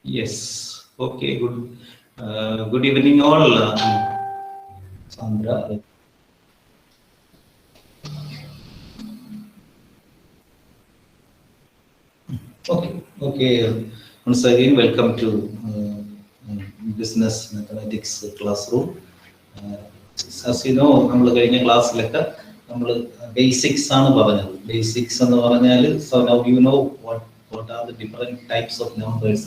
Yes. Okay. Good. Good evening, all. Sandra. Okay. Okay. Once again, welcome to business mathematics classroom. As you know, നമ്മൾ കഴിഞ്ഞ ക്ലാസ്സിലൊക്കെ നമ്മൾ basics ആണ് പറഞ്ഞത്. Basics എന്ന് പറഞ്ഞാൽ so now you know what are the different types of numbers.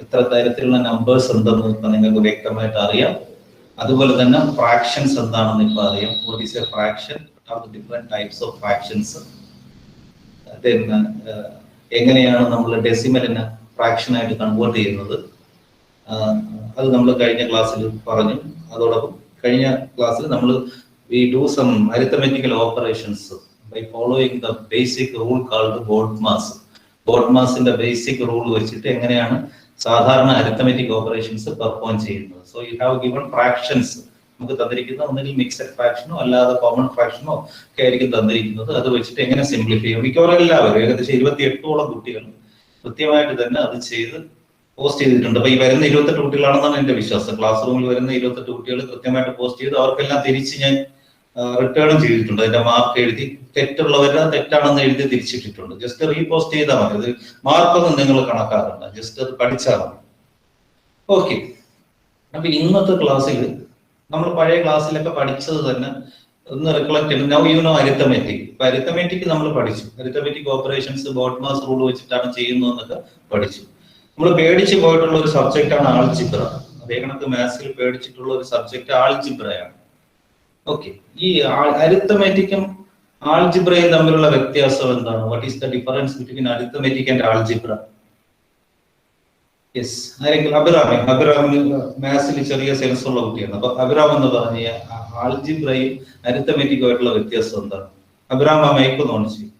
എത്ര തരത്തിലുള്ള നമ്പേഴ്സ് ഉണ്ടെന്ന് ഇപ്പൊ നിങ്ങൾക്ക് വ്യക്തമായിട്ട് അറിയാം. അതുപോലെ തന്നെ ഫ്രാക്ഷൻസ് എന്താണെന്ന് ഇപ്പൊ അറിയാം. What is a fraction? What are the different types of fractions? Then എങ്ങനെയാണ് നമ്മൾ ഡെസിമലിനെ ഫ്രാക്ഷൻ ആയിട്ട് കൺവേർട്ട് ചെയ്യുന്നത്, അത് നമ്മൾ കഴിഞ്ഞ ക്ലാസ്സിൽ പറഞ്ഞു. അതോടൊപ്പം കഴിഞ്ഞ ക്ലാസ്സിൽ നമ്മൾ we do some arithmetical operations by following the basic rule called BODMAS. BODMASന്റെ ബേസിക് റൂൾ വെച്ചിട്ട് എങ്ങനെയാണ് സാധാരണ അരിത്തമെറ്റിക് ഓപ്പറേഷൻസ് പെർഫോം ചെയ്യുന്നത്. So you have given fractions. നമുക്ക് തന്നിരിക്കുന്ന ഒന്നുകിൽ മിക്സഡ് ഫ്രാക്ഷനോ അല്ലാതെ കോമൺ ഫ്രാക്ഷനോ ഒക്കെ ആയിരിക്കും തന്നിരിക്കുന്നത്. അത് വെച്ചിട്ട് എങ്ങനെ സിംപ്ലിഫൈ ചെയ്യും. മിക്കവാറും എല്ലാവരും ഏകദേശം 28ഓളം കുട്ടികൾ കൃത്യമായിട്ട് തന്നെ അത് ചെയ്ത് പോസ്റ്റ് ചെയ്തിട്ടുണ്ട്. അപ്പൊ ഈ വരുന്ന 28 കുട്ടികളാണെന്നാണ് എന്റെ വിശ്വാസം. ക്ലാസ് റൂമിൽ വരുന്ന 28 കുട്ടികൾ കൃത്യമായിട്ട് പോസ്റ്റ് ചെയ്ത് അവർക്കെല്ലാം തിരിച്ച് ഞാൻ റിട്ടേണും ചെയ്തിട്ടുണ്ട്. അതിന്റെ മാർക്ക് എഴുതി തെറ്റുള്ളവരെ തെറ്റാണെന്ന് എഴുതി തിരിച്ചിട്ടിട്ടുണ്ട്. ജസ്റ്റ് റീപോസ്റ്റ് ചെയ്താൽ മതി. അത് മാർക്കൊന്നും നിങ്ങൾ കണക്കാക്കണ്ട, ജസ്റ്റ് അത് പഠിച്ചാൽ മതി. ഓക്കെ. അപ്പൊ ഇന്നത്തെ ക്ലാസ്സിൽ നമ്മൾ പഴയ ക്ലാസ്സിലൊക്കെ പഠിച്ചത് തന്നെ ഒന്ന് റിക്കളക്ട് ചെയ്യണം. Now you know arithmetic. ഇപ്പൊ അരിത്തമെറ്റിക് നമ്മൾ പഠിച്ചു. അരിത്തമെറ്റിക് ഓപ്പറേഷൻസ് ബോഡ്മാസ് റൂൾ വെച്ചിട്ടാണ് ചെയ്യുന്നതെന്നൊക്കെ പഠിച്ചു. നമ്മൾ പേടിച്ചു പോയിട്ടുള്ള ഒരു സബ്ജക്റ്റ് ആണ് ആൾജിബ്ര. അതേ കണക്ക് മാത്സിൽ പേടിച്ചിട്ടുള്ള ഒരു സബ്ജക്ട് ആൾജിബ്രയാണ്. ഓക്കെ. ഈ അരിത്തമെറ്റിക്കും ആൾജിബ്രയും തമ്മിലുള്ള വ്യത്യാസം എന്താണ്? What is the difference between arithmetic and algebra? Yes, ആരെങ്കിലും? അഭിറാമിന് മാത്സിൽ ചെറിയ സെൻസ് ഉള്ള കുട്ടിയാണ്. അപ്പൊ അഭിറാം എന്ന് പറഞ്ഞ ആൾജിബ്രയും അരിത്തമെറ്റിക്കും ആയിട്ടുള്ള വ്യത്യാസം എന്താണ്? അഭിറാം ആ മൈക്ക് ഒന്ന് ഓൺ ചെയ്യും.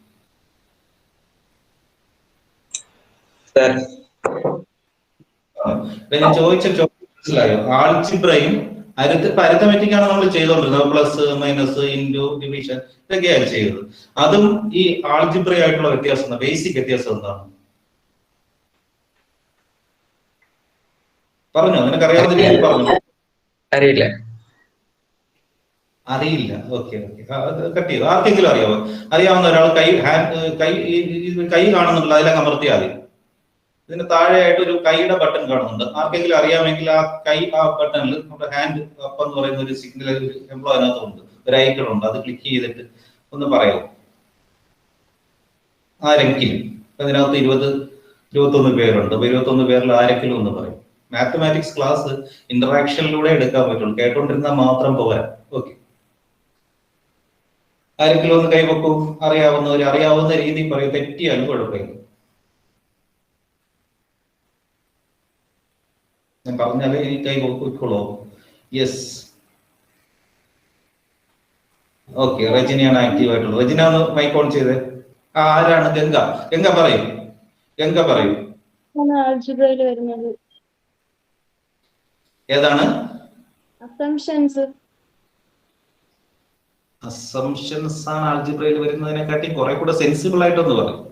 ഞാൻ ചോദിച്ച മനസ്സിലായോ? ആൾജിബ്രയും അരിത്തമെറ്റിക് ആണ് നമ്മൾ ചെയ്തോണ്ടിരുന്നത്. പ്ലസ് മൈനസ് ഇൻറ്റു ഡിവിഷൻ ഇതൊക്കെയാണ് ചെയ്തത്. അതും ഈ ആൾജിബ്രയായിട്ടുള്ള വ്യത്യാസം, ബേസിക് വ്യത്യാസം എന്താണ്? പറഞ്ഞോ, നിനക്കറിയാവുന്ന രീതിയിൽ പറഞ്ഞു. അറിയില്ല. ഓക്കെ. കട്ട് ചെയ്തു. ആർക്കെങ്കിലും അറിയാവോ? അറിയാവുന്ന ഒരാൾ കൈ കാണുന്നുണ്ടല്ലോ, അതിലൊക്കെ അമർത്തിയാൽ മതി. ഇതിന് താഴെയായിട്ട് ഒരു കൈയുടെ ബട്ടൺ കാണുന്നുണ്ട്. ആർക്കെങ്കിലും അറിയാമെങ്കിൽ ആ ബട്ടണിൽ നമ്മുടെ ഹാൻഡ് അപ്പ് എന്ന് പറയുന്ന ഒരു സിഗ്നൽ ഒരു എംപ്ലോ അതിനകത്തുണ്ട്, ഒരു ഐക്കൺ ഉണ്ട്. അത് ക്ലിക്ക് ചെയ്തിട്ട് ഒന്ന് പറയാമോ ആരെങ്കിലും? അതിനകത്ത് 21 പേരുണ്ട്. 21 പേരിൽ ആരെങ്കിലും ഒന്ന് പറയും. മാത്തമാറ്റിക്സ് ക്ലാസ് ഇന്ററാക്ഷനിലൂടെ എടുക്കാൻ പറ്റുള്ളൂ, കേട്ടോണ്ടിരുന്നാൽ മാത്രം പോരാ. ഓക്കെ. ആരെങ്കിലും ഒന്ന് കൈവെക്കൂ. അറിയാവുന്ന രീതി പറയും. തെറ്റിയാലും കുഴപ്പമില്ല. ഞാൻ പറഞ്ഞാലേ ഈ കൈ വെക്കോളൂ. യെസ്. ഓക്കെ. റെജിനയാണ് ആക്റ്റീവ് ആയിട്ടുള്ളത്. റെജിന ഒന്ന് മൈക്ക് ഓൺ ചെയ്തേ. ആരാണ്? ഗംഗ പറയൂ. ഏതാണ്? അസംഷൻസ് ആണ് ആൾജിബ്രയിൽ വരുന്നതിനെക്കാട്ടി കുറെ കൂടെ സെൻസിബിൾ ആയിട്ടൊന്ന് പറയും.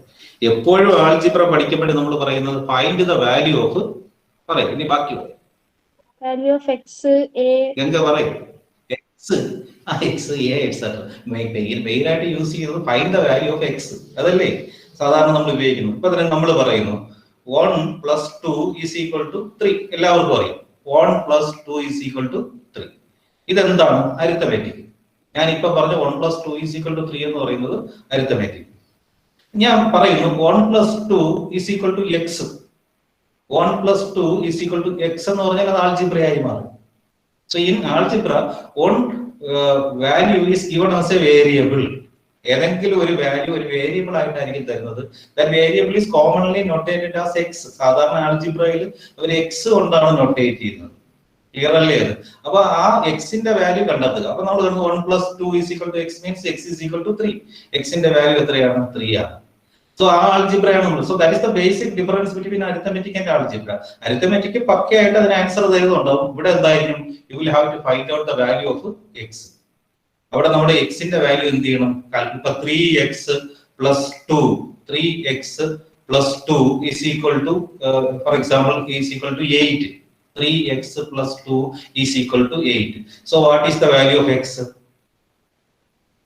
എപ്പോഴും ആൾജിബ്ര പഠിക്കുമ്പോഴേ നമ്മൾ പറയുന്നത് ഫൈൻഡ് ദ വാല്യൂ ഓഫ് പറയും. ഇനി ബാക്കി value of x a. Ganga പറയും. X a etcetera. മെയിനായിട്ട് യൂസ് ചെയ്യുന്നത് find the value of x. അതല്ലേ സാധാരണ നമ്മൾ ഉപയോഗിക്കുന്നത്. ഇപ്പൊ തന്നെ നമ്മൾ പറയുന്നു 1 + 2 = 3. എല്ലാവർക്കും അറിയാം 1 + 2 = 3. ഇതെന്താണ്? അരിത്തമെറ്റിക്. ഞാൻ ഇപ്പൊ പറഞ്ഞ 1 + 2 = 3 എന്ന് പറയുന്നത് അരിത്തമെറ്റിക്. ഞാൻ പറയുന്നു 1 + 2 = x. 1 + 2 = x എന്ന് പറഞ്ഞാൽ അത് ആൾജിബ്രയായി മാറും. So in algebra one value is given as a variable. ഏതെങ്കിലും ഒരു വാല്യൂ ഒരു വേരിയബിൾ ആയിട്ടായിരിക്കും തരുന്നത്. That variable is commonly notated as x. സാധാരണ ആൾജിബ്രയിൽ ഒരു x കൊണ്ടാണ് നൊട്ടേറ്റ് ചെയ്യുന്നത്. ക്ലിയർ അല്ലേ അത്? അപ്പൊ ആ എക്സിന്റെ വാല്യൂ കണ്ടെത്തുക. അപ്പൊ നമ്മൾ 1 + 2 = x മീൻസ് x = 3. എക്സിന്റെ വാല്യൂ എത്രയാണ്? 3 ആണ്. സോ ആ ആൾജിബ്രയാണ് നമ്മൾ. So that is the basic difference between arithmetic and algebra. Arithmetic പക്കയായിട്ട് അതിന് ആൻസർ തരുന്നുണ്ടാവും. ഇവിടെ എന്തായിരിക്കും? You will have to find out the value of x. അവിടെ നമ്മുടെ എക്സിന്റെ വാല്യൂ എന്ത് ചെയ്യണം? ഇപ്പൊ 3x + 2 3x plus 2 is equal to, for example, is equal to 8. 3x plus 2 is equal to 8. So what is the value of x?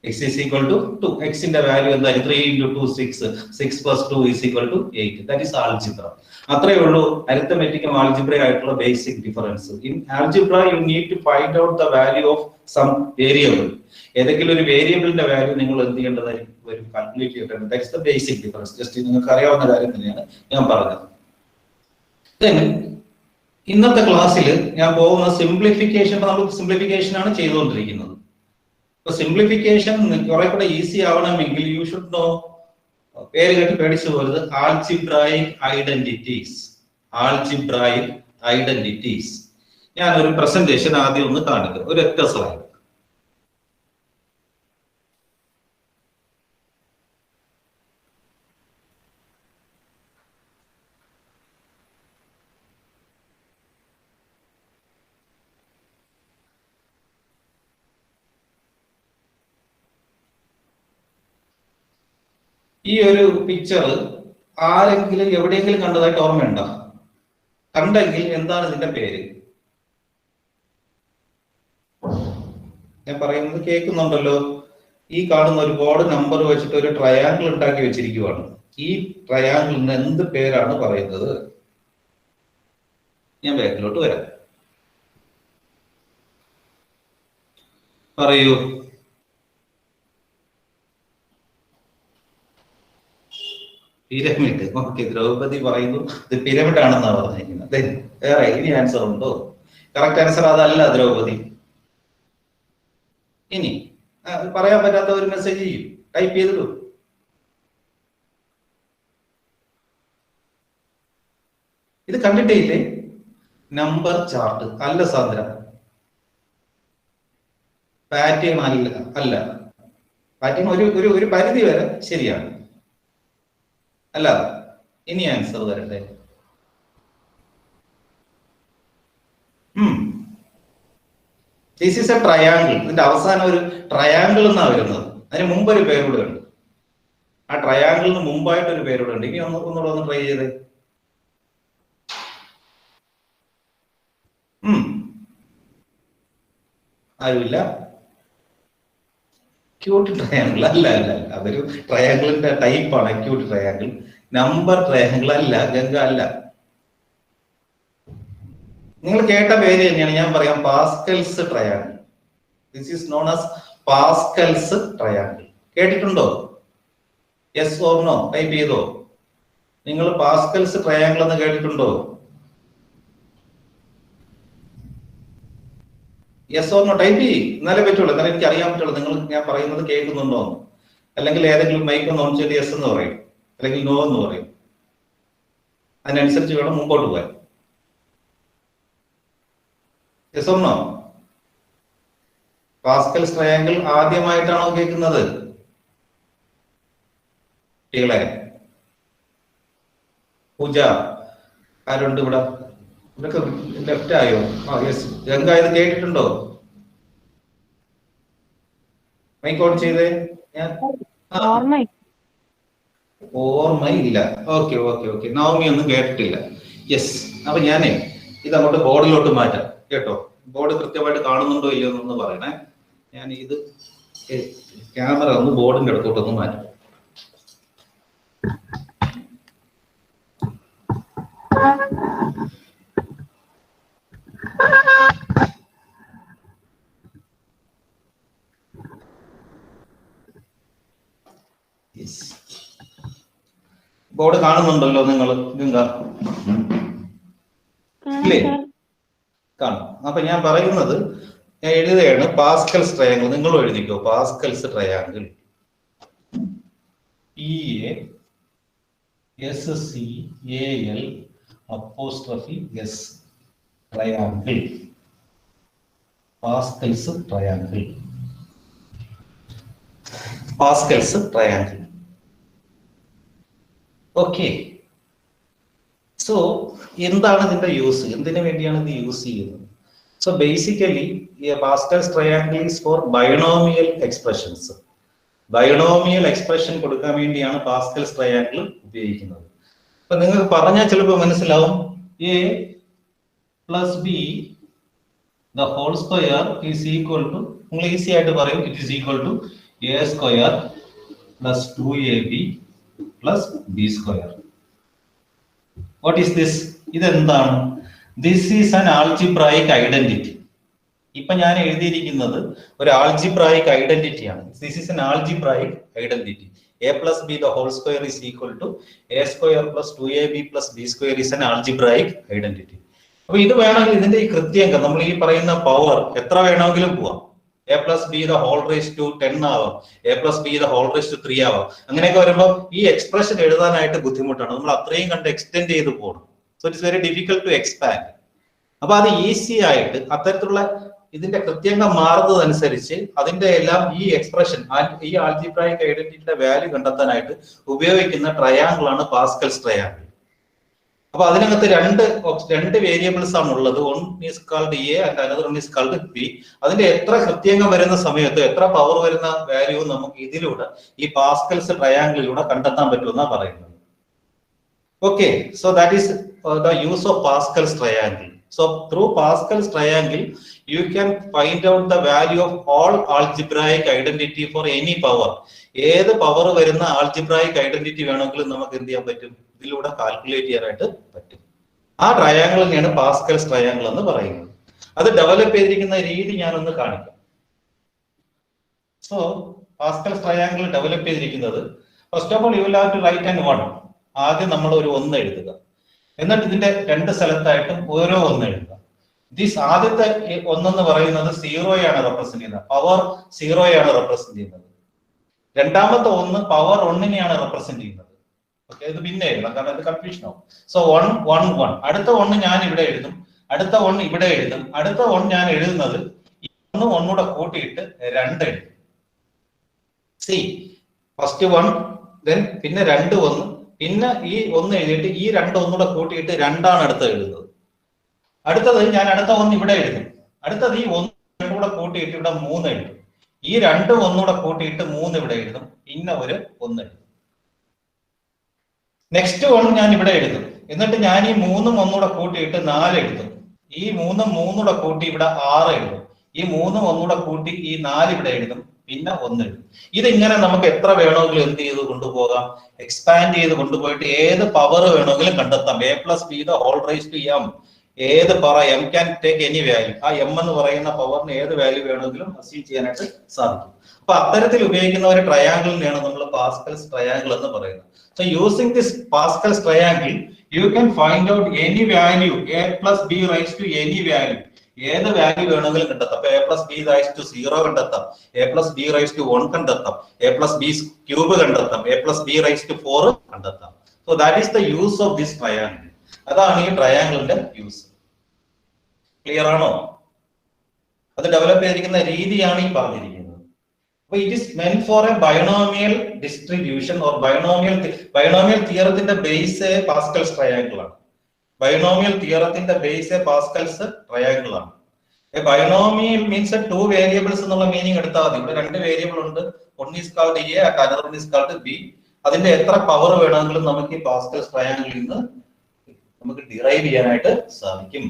X is equal to 2. X in the value is 3 into 2, 6. 6 plus 2 is equal to 8. That is algebra. Athre ullu arithmetic and algebra aayittulla basic difference. In algebra, you need to find out the value of some variable. ഏതെങ്കിലും ഒരു വേരിയബിളിന്റെ value നിങ്ങൾ എന്ത് ചെയ്യേണ്ടതായിരിക്കും? ഒരു calculate ചെയ്യേണ്ടത്. That's the basic difference. Just നിങ്ങൾക്ക് അറിയാവുന്ന കാര്യം തന്നെയാണ് ഞാൻ പറഞ്ഞത്. ഇന്നത്തെ ക്ലാസ്സിൽ ഞാൻ പോകുന്ന സിംപ്ലിഫിക്കേഷൻ, നമ്മൾ സിംപ്ലിഫിക്കേഷൻ ആണ് ചെയ്തുകൊണ്ടിരിക്കുന്നത്. അപ്പൊ സിംപ്ലിഫിക്കേഷൻ കുറെ കൂടെ ഈസി ആവണമെങ്കിൽ യു ഷുഡ് നോ, പേര് കേട്ട് പേടിച്ചു പോയത്, ആൾജിബ്രായിക് ഐഡന്റിറ്റീസ്. Algebraic identities. ഞാൻ ഒരു പ്രസന്റേഷൻ ആദ്യം ഒന്ന് കാണിക്കും, ഒരു ഒറ്റ സ്ലൈഡ്. ഈ ഒരു പിക്ചർ ആരെങ്കിലും എവിടെയെങ്കിലും കണ്ടതായിട്ട് ഓർമ്മയുണ്ടോ? കണ്ടെങ്കിൽ എന്താണ് ഇതിന്റെ പേര്? ഞാൻ പറയുന്നത് കേൾക്കുന്നുണ്ടല്ലോ. ഈ കാണുന്ന ഒരു ബോർഡ് നമ്പർ വെച്ചിട്ട് ഒരു ട്രയാങ്കിൾ ഉണ്ടാക്കി വെച്ചിരിക്കുവാണ്. ഈ ട്രയാങ്കിളിന് എന്ത് പേരാണ് പറയുന്നത്? ഞാൻ ബാക്കിലോട്ട് വരാം. പറയൂ. പിരമിഡ്. ഓക്കെ, ദ്രൗപദി പറയുന്നു ഇത് പിരമിഡ് ആണെന്നാണ് പറഞ്ഞിരിക്കുന്നത്. വേറെ ഇനി ആൻസർ ഉണ്ടോ? കറക്റ്റ് ആൻസർ അതല്ല ദ്രൗപദി. ഇനി പറയാൻ പറ്റാത്ത ഒരു മെസ്സേജ് ചെയ്യും, ടൈപ്പ് ചെയ്തിട്ടു. ഇത് കണ്ടിട്ടേ ഇല്ലേ? നമ്പർ ചാർട്ട് അല്ല സാന്ദ്ര. പാറ്റേൺ അല്ല. പാറ്റേൺ ഒരു പരിധി വരെ ശരിയാണ്. അല്ല, ഇനി ആൻസർ തരട്ടെ. This is A triangle. ഇതിന്റെ അവസാനം ഒരു ട്രയാങ്കിൾ എന്നാ വരുന്നത്. അതിന് മുമ്പ് ഒരു പേരൂടെ ഉണ്ട്. ആ ട്രയാങ്കിളിന് മുമ്പായിട്ട് ഒരു പേരൂടെ ഉണ്ട്. ഇനി ഒന്നുകൂടെ ഒന്ന് ട്രൈ ചെയ്തേ. ആരുമില്ല. അക്യൂട്ട് ട്രയാങ്കിൾ അല്ല. അതൊരു ട്രയാങ്കിളിന്റെ ടൈപ്പാണ് അക്യൂട്ട് ട്രയാങ്കിൾ. നമ്പർ ട്രയാങ്കിൾ അല്ല. ഗംഗ അല്ല. നിങ്ങൾ കേട്ട പേര് തന്നെയാണ്. ഞാൻ പറയാം, Pascal's triangle. This is known as Pascal's triangle. കേട്ടിട്ടുണ്ടോ? യെസ് ഓർ നോ ടൈപ്പ് ചെയ്തോ. നിങ്ങൾ പാസ്കൽസ് ട്രയാങ്കിൾ എന്ന് കേട്ടിട്ടുണ്ടോ? യെസ് ഓർ നോ ടൈപ്പ് ചെയ്യ്, എന്നാലേ പറ്റുള്ളൂ. എന്നാലും എനിക്ക് അറിയാൻ പറ്റുള്ളൂ നിങ്ങൾ ഞാൻ പറയുന്നത് കേൾക്കുന്നുണ്ടോ എന്ന്. അല്ലെങ്കിൽ ഏതെങ്കിലും മൈക്ക് ഒന്ന് ഓൺ ചെയ്ത് യെസ് എന്ന് പറയും, അല്ലെങ്കിൽ നോ എന്ന് പറയും. അതിനനുസരിച്ച് വേണം മുമ്പോട്ട് പോകാൻ. Yes or no? Pascal's triangle ആദ്യമായിട്ടാണോ കേൾക്കുന്നത് കുട്ടികളെ? പൂജ ആരുണ്ട് ഇവിടെ? ഇതൊക്കെ ലെഫ്റ്റ് ആയോ? യെസ്. ഗംഗ ഇത് കേട്ടിട്ടുണ്ടോ? മൈക്ക് ഓൺ ചെയ്തേ. ഓർമ്മയില്ല. ഓക്കെ. നവമി ഒന്നും കേട്ടിട്ടില്ല. യെസ്. അപ്പൊ ഞാനേ ഇത് അങ്ങോട്ട് ബോർഡിലോട്ട് മാറ്റാം കേട്ടോ. ബോർഡ് കൃത്യമായിട്ട് കാണുന്നുണ്ടോ ഇല്ലയോ എന്നൊന്ന് പറയണേ. ഞാൻ ഇത് ക്യാമറ ഒന്ന് ബോർഡിന്റെ അടുത്തോട്ടൊന്ന് മാറ്റാം. ബോർഡ് കാണുന്നുണ്ടല്ലോ നിങ്ങൾ? ഇല്ലേ? കാണും. അപ്പൊ ഞാൻ പറയുന്നത്, ഞാൻ എഴുതുകയാണ് പാസ്കൽസ് ട്രയാങ്കിൾ. നിങ്ങൾ എഴുതിക്കോ, Pascal's triangle. PASCAL apostrophe s triangle. Pascal's triangle. Pascal's triangle. Okay. So എന്താണ് ഇതിന്റെ യൂസ്? എന്തിനു വേണ്ടിയാണ് ഇത് യൂസ് ചെയ്യുന്നത്? So basically Pascal's triangle is for binomial expressions. Binomial expression കൊടുക്കാൻ വേണ്ടിയാണ് പാസ്കൽസ് ട്രയാങ്കിൾ ഉപയോഗിക്കുന്നത്. അപ്പൊ നിങ്ങൾക്ക് പറഞ്ഞാൽ ചിലപ്പോൾ മനസ്സിലാവും a plus b the whole square is equal to, നിങ്ങൾ ഈസി ആയിട്ട് പറയും it is equal to a square plus 2ab plus b square. What is this? ഇതെന്താണ്? This is an algebraic identity. ഇപ്പൊ ഞാൻ എഴുതിയിരിക്കുന്നത് ഒരു ആൾജിബ്രായിക് ഐഡന്റിറ്റിയാണ്. This is an algebraic identity. a plus b the whole square is equal to a square plus 2ab plus b square is an algebraic identity. അപ്പൊ ഇത് വേണമെങ്കിൽ ഇതിന്റെ ഈ കൃത്യങ്കം നമ്മൾ ഈ പറയുന്ന പവർ എത്ര വേണമെങ്കിലും പോവാം. a plus b the whole raised to 10 ആവാം, a plus b the whole raised to 3 ആവാം. അങ്ങനെയൊക്കെ വരുമ്പോൾ ഈ എക്സ്പ്രഷൻ എഴുതാനായിട്ട് ബുദ്ധിമുട്ടാണ്. നമ്മൾ അത്രയും കണ്ട് എക്സ്റ്റെൻഡ് ചെയ്ത് പോകണം. So it's very difficult to expand. അപ്പൊ അത് ഈസി ആയിട്ട് അത്തരത്തിലുള്ള ഇതിന്റെ കൃത്യങ്കം മാറുന്നതനുസരിച്ച് അതിന്റെ എല്ലാം ഈ എക്സ്പ്രഷൻ ഈ ആൾജിബ്രായിക് ഐഡന്റിറ്റിയുടെ വാല്യൂ കണ്ടെത്താനായിട്ട് ഉപയോഗിക്കുന്ന ട്രയാങ്കിൾ ആണ് പാസ്കൽസ് ട്രയാങ്കിൾ. അപ്പൊ അതിനകത്ത് രണ്ട് വേരിയബിൾസ് ആണ് ഉള്ളത്. One is called A and another one is called b. അതിന്റെ എത്ര കൃത്യങ്കം വരുന്ന സമയത്ത് എത്ര പവർ വരുന്ന വാല്യൂ നമുക്ക് ഇതിലൂടെ ഈ പാസ്കൽസ് ട്രയാങ്കിളിലൂടെ കണ്ടെത്താൻ പറ്റുമെന്നാണ് പറയുന്നത്. Okay, so that is the use of Pascal's triangle. So through Pascal's triangle, you can find out the value of all algebraic identity for any power. ഏത് പവർ വരുന്ന ആൾജിബ്രായിക് ഐഡന്റിറ്റി വേണമെങ്കിലും നമുക്ക് എന്ത് ചെയ്യാൻ പറ്റും? ഇതിലൂടെ കാൽക്കുലേറ്റ് ചെയ്യാനായിട്ട് പറ്റും. ആ ട്രയാങ്കിളിനെയാണ് പാസ്കൽസ് ട്രയാങ്കിൾ എന്ന് പറയുന്നത്. അത് ഡെവലപ്പ് ചെയ്തിരിക്കുന്ന രീതി ഞാനൊന്ന് കാണിക്കാം. സോ പാസ്കൽസ് ട്രയാങ്കിൾ ഡെവലപ്പ് ചെയ്തിരിക്കുന്നത്, first of all you will have to write an 1. ആദ്യം നമ്മൾ ഒരു 1 എഴുതുക. എന്നിട്ട് ഇതിന്റെ രണ്ട് സ്ഥലത്തായിട്ടും ഓരോ 1 എഴുതുക. ദിസ് ആദ്യത്തെ 1 എന്ന് പറയുന്നത് 0യാണ് റെപ്രസെന്റ് ചെയ്യുന്നത്, പവർ 0യാണ് റെപ്രസെന്റ് ചെയ്യുന്നത്. രണ്ടാമത്തെ 1 പവർ 1നെയാണ് റെപ്രസെന്റ് ചെയ്യുന്നത്. ഓക്കെ, ഇത് പിന്നെ എഴുതാം കാരണം ഇത് കൺഫ്യൂഷൻ ആവും. സോ 1 1 1. അടുത്ത 1 ഞാൻ ഇവിടെ എഴുതും, അടുത്ത 1 ഇവിടെ എഴുതും. അടുത്ത 1 ഞാൻ എഴുതുന്നത് ഈ 1 1 കൂട്ടിയിട്ട് 2 എഴുതും. സി ഫസ്റ്റ് 1, ദെൻ പിന്നെ 2 1, പിന്നെ ഈ 1 എഴുതിയിട്ട് ഈ 2 1 കൂട്ടിയിട്ട് 2ആണ് അടുത്ത് എഴുതുന്നത്. അടുത്തത് ഞാൻ അടുത്ത 1 ഇവിടെ എഴുതും. അടുത്തത് ഈ 1 2 കൂട്ടിയിട്ട് ഇവിടെ 3 എഴുതും. ഈ 2 1 കൂട്ടിയിട്ട് 3 ഇവിടെ എഴുതും. പിന്നെ ഒരു 1 എഴുതും. നെക്സ്റ്റ് 1 ഞാൻ ഇവിടെ എഴുതും. എന്നിട്ട് ഞാൻ ഈ 3 1 കൂട്ടിയിട്ട് 4 എഴുതും. ഈ 3 3 കൂട്ടി ഇവിടെ 6 എഴുതും. ഈ 3 1 കൂട്ടി ഈ 4 ഇവിടെ എഴുതും. പിന്നെ 1 എഴുതും. ഇതിങ്ങനെ നമുക്ക് എത്ര വേണമെങ്കിലും എന്ത് ചെയ്ത് കൊണ്ടുപോകാം? എക്സ്പാൻഡ് ചെയ്ത് കൊണ്ടുപോയിട്ട് ഏത് പവർ വേണമെങ്കിലും കണ്ടെത്താം. a plus b the whole raised to m. ഏത് power m can take any value. ആ m എന്ന് പറയുന്ന പവറിന് ഏത് വാല്യൂ വേണമെങ്കിലും അസ്യൂം ചെയ്യാനായിട്ട് സാധിക്കും. അപ്പൊ അത്തരത്തിൽ ഉപയോഗിക്കുന്ന ഒരു ട്രയാങ്കിളിനെയാണ് നമ്മൾ പാസ്കൽസ് ട്രയാങ്കിൾ എന്ന് പറയുന്നത്. So using this Pascal's triangle, you can find out any value a plus b raised to any value. ഏത് വാല്യൂ വേണമെങ്കിലും കണ്ടെത്താം. a plus b raised to 0 കണ്ടെത്താം, a plus b raised to 1 കണ്ടെത്താം, a plus b cube കണ്ടെത്താം, a plus b raised to 4 കണ്ടെത്താം. So that is the use of this triangle. അതാണ് ഈ ട്രയാങ്കിളിന്റെ യൂസ്. ക്ലിയർ ആണോ? അത് ഡെവലപ്പ് ചെയ്തിരിക്കുന്ന രീതിയാണ് ഈ പറഞ്ഞിരിക്കുന്നത്. അപ്പൊ it is meant for a binomial distribution or binomial തിയറത്തിന്റെ ബേസ് പാസ്കൽസ് ട്രയാങ്കിൾ ആണ്. ബൈനോമിയൽ തിയറത്തിന്റെ ബേസ് പാസ്കൽസ് ട്രയാങ്കിൾ ആണ്. ബൈനോമിയൽ മീൻസ് 2 വേരിയബിൾസ് എന്നുള്ള മീനിങ് എടുത്താൽ മതി. ഇവിടെ 2 വേരിയബിൾ ഉണ്ട്. One is called a, another one is called b. അതിന്റെ എത്ര പവർ വേണമെങ്കിലും നമുക്ക് ഈ പാസ്കൽസ് ട്രയാങ്കിളിൽ നിന്ന് നമുക്ക് ഡിറൈവ് ചെയ്യാനായിട്ട് സാധിക്കും.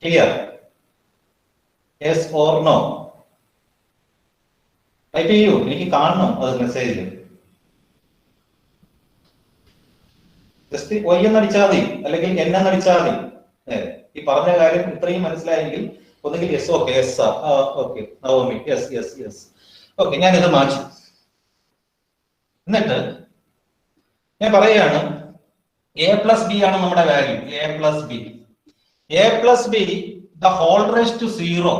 Clear? Yes or no? Type ചെയ്യൂ, എനിക്ക് കാണണം അത് മെസ്സേജിൽ. ജസ്റ്റ് y എന്നടിച്ചാൽ മതി, അല്ലെങ്കിൽ n എന്നടിച്ചാൽ മതി. ഈ പറഞ്ഞ കാര്യം ഇത്രയും മനസ്സിലായെങ്കിൽ ഒന്നുകിൽ yes. Okay, yes okay Navami, yes yes yes. Okay, ഞാനിത് മാറ്റി. എന്നിട്ട് ഞാൻ പറയാണ് a പ്ലസ് ബി ആണ് നമ്മുടെ value. a plus B, a plus B the whole raised to 0.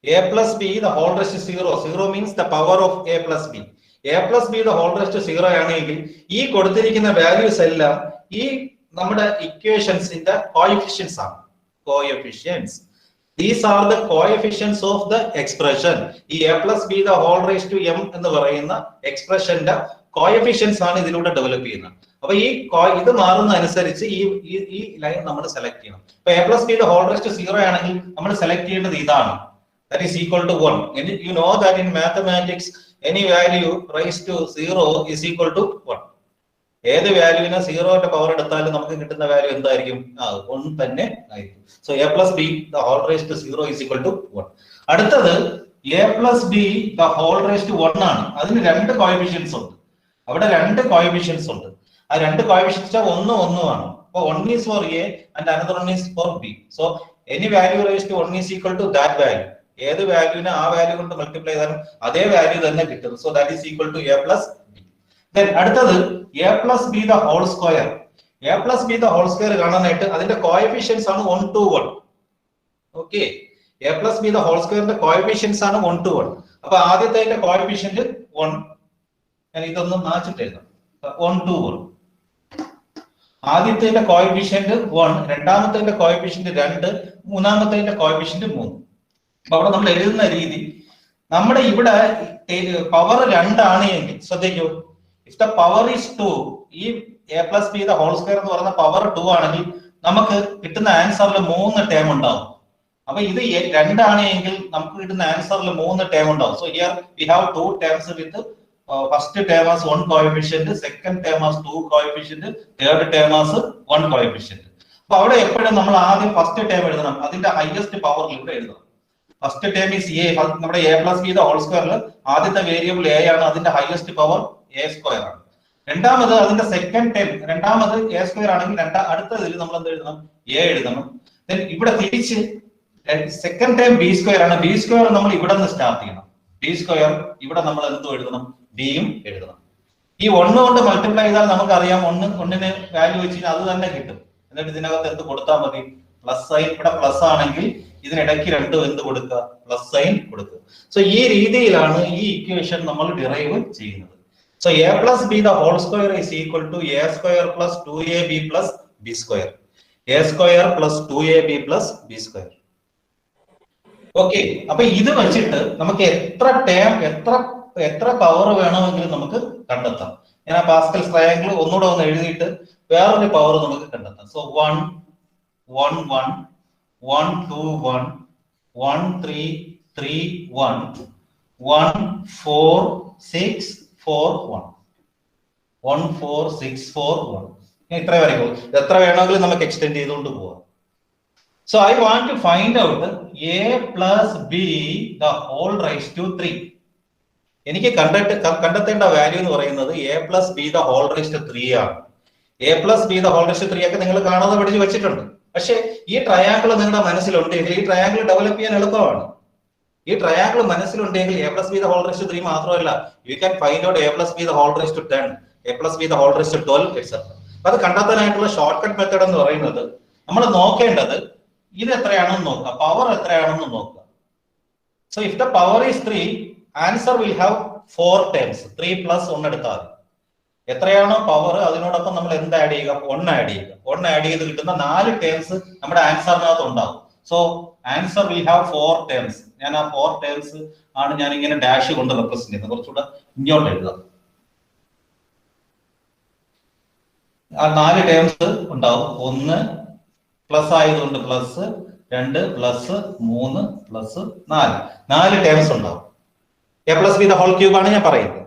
a plus b the whole raised to 0. 0 means the power of a plus b. a plus b the whole raised to 0 ആണെങ്കിൽ ഈ കൊടുത്തിരിക്കുന്ന values എല്ലാം ഈ നമ്മുടെ ഇക്വേഷൻസിന്റെ coefficients ആണ്. Coefficients, these are the coefficients of the expression. ഈ a plus b the whole raised to m എന്ന് പറയുന്ന എക്സ്പ്രഷന്റെ കോഎഫിഷ്യൻസ് ആണ് ഇതിലൂടെ ഡെവലപ്പ് ചെയ്യുന്നത്. അപ്പൊ ഈ ഇത് മാറുന്ന അനുസരിച്ച് ഈ ലൈൻ നമ്മൾ സെലക്ട് ചെയ്യണം. ഇപ്പൊ a plus b the whole raised to 0 ആണെങ്കിൽ നമ്മൾ സെലക്ട് ചെയ്യേണ്ടത് ഇതാണ്. That is equal to 1. And you know that in mathematics any value raised to 0 is equal to 1. ഏത് വാല്യൂവിനെ സീറോയുടെ പവർ എടുത്താലും നമുക്ക് കിട്ടുന്ന വാല്യൂ എന്തായിരിക്കും? 1 തന്നെ ആയിരിക്കും. So a plus b the whole raised to 0 is equal to 1. അടുത്തത് a plus b the whole raised to 1 ആണ്. അതിന് രണ്ട് കോഎഫിഷ്യൻസ് ഉണ്ട്. അവിടെ രണ്ട് കോഎഫിഷ്യൻസ് ഉണ്ട്. ആ രണ്ട് കോഎഫിഷ്യൻസ് 1 1 ആണ്. അപ്പോൾ 1 is for a and another one is for b. So any value raised to 1 is equal to that value. ഏത് വാല്യൂവിനെ ആ വാല്യൂ കൊണ്ട് മൾട്ടിപ്ലൈ ചെയ്താലും അതേ വാല്യൂ തന്നെ കിട്ടും. So that is equal to a plus b. Then അടുത്തത് a plus b the whole square. a plus b the whole square കാണാനായിട്ട് അതിന്റെ കോഎഫിഷ്യൻസ് ആണ് 1 to 1. Okay, a plus b the whole square ന്റെ coefficients ആണ് 1 to 1. അപ്പൊ ആദ്യത്തെ coefficient 1, ഞാൻ ഇതൊന്ന് മാച്ചിട്ട് എഴുതാം. 1 to 1. ആദ്യത്തെ കോഎഫിഷ്യന്റ് 1, രണ്ടാമത്തെ കോഎഫിഷ്യന്റ് 2, മൂന്നാമത്തെ കോഎഫിഷ്യന്റ് 3. അപ്പൊ അവിടെ നമ്മൾ എഴുതുന്ന രീതി, നമ്മുടെ ഇവിടെ പവർ 2 ആണ് എങ്കിൽ ശ്രദ്ധിക്കൂ, ഇഫ് ദ പവർ ഈസ് 2, ഈ a plus b the whole square എന്ന് പറയുന്ന പവർ 2 ആണെങ്കിൽ നമുക്ക് കിട്ടുന്ന ആൻസറിൽ 3 ടേം ഉണ്ടാവും. അപ്പൊ ഇത് 2 ആണ് എങ്കിൽ നമുക്ക് കിട്ടുന്ന ആൻസറിൽ 3 ടേം ഉണ്ടാവും. So here we have 2 terms with first term as 1 coefficient, second term as 2 coefficient, third term as 1 coefficient. അപ്പൊ അവിടെ എപ്പോഴും നമ്മൾ ആദ്യം ഫസ്റ്റ് ടേം എഴുതണം, അതിന്റെ ഹൈയസ്റ്റ് പവറിൽ ഇവിടെ എഴുതണം. ഫസ്റ്റ് ടേം ഈസ് എ, നമ്മുടെ a plus b the whole square ആദ്യത്തെ വേരിയബിൾ a ആണ്, അതിന്റെ ഹൈയസ്റ്റ് പവർ a സ്ക്വയർ ആണ്. രണ്ടാമത് അതിന്റെ സെക്കൻഡ് ടേം, രണ്ടാമത് a സ്ക്വയർ ആണെങ്കിൽ അടുത്തതിൽ നമ്മൾ എന്ത് എഴുതണം? a എഴുതണം. ദെൻ ഇവിടെ തിരിച്ച് സെക്കൻഡ് ടേം b സ്ക്വയർ ആണ്, b സ്ക്വയർ നമ്മൾ ഇവിടെ നിന്ന് സ്റ്റാർട്ട് ചെയ്യണം. b സ്ക്വയർ ഇവിടെ നമ്മൾ എന്തും എഴുതണം? b യും എഴുതണം. ഈ 1 കൊണ്ട് മൾട്ടിപ്ലൈ ചെയ്താൽ നമുക്കറിയാം 1ന് വാല്യൂ വെച്ച് അത് തന്നെ കിട്ടും. എന്നിട്ട് ഇതിനകത്ത് എന്ത് കൊടുത്താൽ മതി? Plus sine. ഇവിടെ പ്ലസ് ആണെങ്കിൽ ഇതിനിടയ്ക്ക് രണ്ടും എന്ത് കൊടുക്കുക? പ്ലസ് സൈൻ കൊടുക്കുക. സോ ഈ രീതിയിലാണ് ഈ ഇക്വേഷൻ നമ്മൾ ഡിറൈവ് ചെയ്യുന്നത്. So a plus b the whole square is equal to a square plus 2ab plus b square. a square plus 2ab plus b square. Okay, അപ്പൊ ഇത് വെച്ചിട്ട് നമുക്ക് എത്ര ടേം, എത്ര പവർ വേണമെങ്കിലും നമുക്ക് കണ്ടെത്താം. ഞാൻ ആ പാസ്കൽസ് ട്രയാങ്കിൾ ഒന്നുകൂടെ ഒന്ന് എഴുതിയിട്ട് വേറൊരു പവർ നമുക്ക് കണ്ടെത്താം. സോ 1 1 1 1 2 1 1 3 3 1 1 4 6 4 1 1 4 6 4 1. ഇത്ര വരെയുള്ളൂ. എത്ര വേണമെങ്കിലും നമുക്ക് എക്സ്റ്റെൻഡ് ചെയ്തുകൊണ്ട് പോവാം. So I want to find out a plus b the whole raised to 3. എനിക്ക് കണ്ടെത്തേണ്ട വാല്യൂ എന്ന് പറയുന്നത് a plus b the whole raised to 3 ആണ്. a plus b the whole raised to 3 ഒക്കെ നിങ്ങൾ കാണാതെ പഠിച്ച് വെച്ചിട്ടുണ്ട്. പക്ഷെ ഈ ട്രയാങ്കിൾ നിങ്ങളുടെ മനസ്സിലുണ്ടെങ്കിൽ ഈ ട്രയാങ്കിൾ ഡെവലപ്പ് ചെയ്യാൻ എളുപ്പമാണ്. ഈ triangle മനസ്സിലുണ്ടെങ്കിൽ a plus b the whole raised to 3 മാത്രമല്ല, you can find out a plus b the whole raised to 10, a plus b the whole raised to 12 etc. അത് കണ്ടെത്താനായിട്ടുള്ള ഷോർട്ട് കട്ട് മെത്തേഡ് എന്ന് പറയുന്നത് നമ്മൾ നോക്കേണ്ടത് ഇത് എത്രയാണെന്ന് നോക്കുക, പവർ എത്രയാണെന്ന് നോക്കുക. So if the power is 3, answer will have 4 terms. 3 plus 1 എടുത്താൽ എത്രയാണോ പവർ അതിനോടൊപ്പം നമ്മൾ എന്ത് ആഡ് ചെയ്യുക? 1 ആഡ് ചെയ്യുക. 1 ആഡ് ചെയ്ത് കിട്ടുന്ന 4 ടേംസ് നമ്മുടെ ആൻസറിനകത്ത് ഉണ്ടാവും. So answer will have 4 terms. ഞാൻ ആ 4 ടേംസ് ആണ് ഞാൻ ഇങ്ങനെ ഡാഷ് കൊണ്ട് റെപ്രസെന്റ് ചെയ്യുന്നത്. കുറച്ചുകൂടെ ഇങ്ങോട്ട് എഴുതാം. ആ 4 ടേംസ് ഉണ്ടാവും. 1 പ്ലസ് ആയതുകൊണ്ട് പ്ലസ്, 2 പ്ലസ് 3 പ്ലസ് 4 ടേംസ് ഉണ്ടാവും. a plus b the whole cube ആണ് ഞാൻ പറയുന്നത്.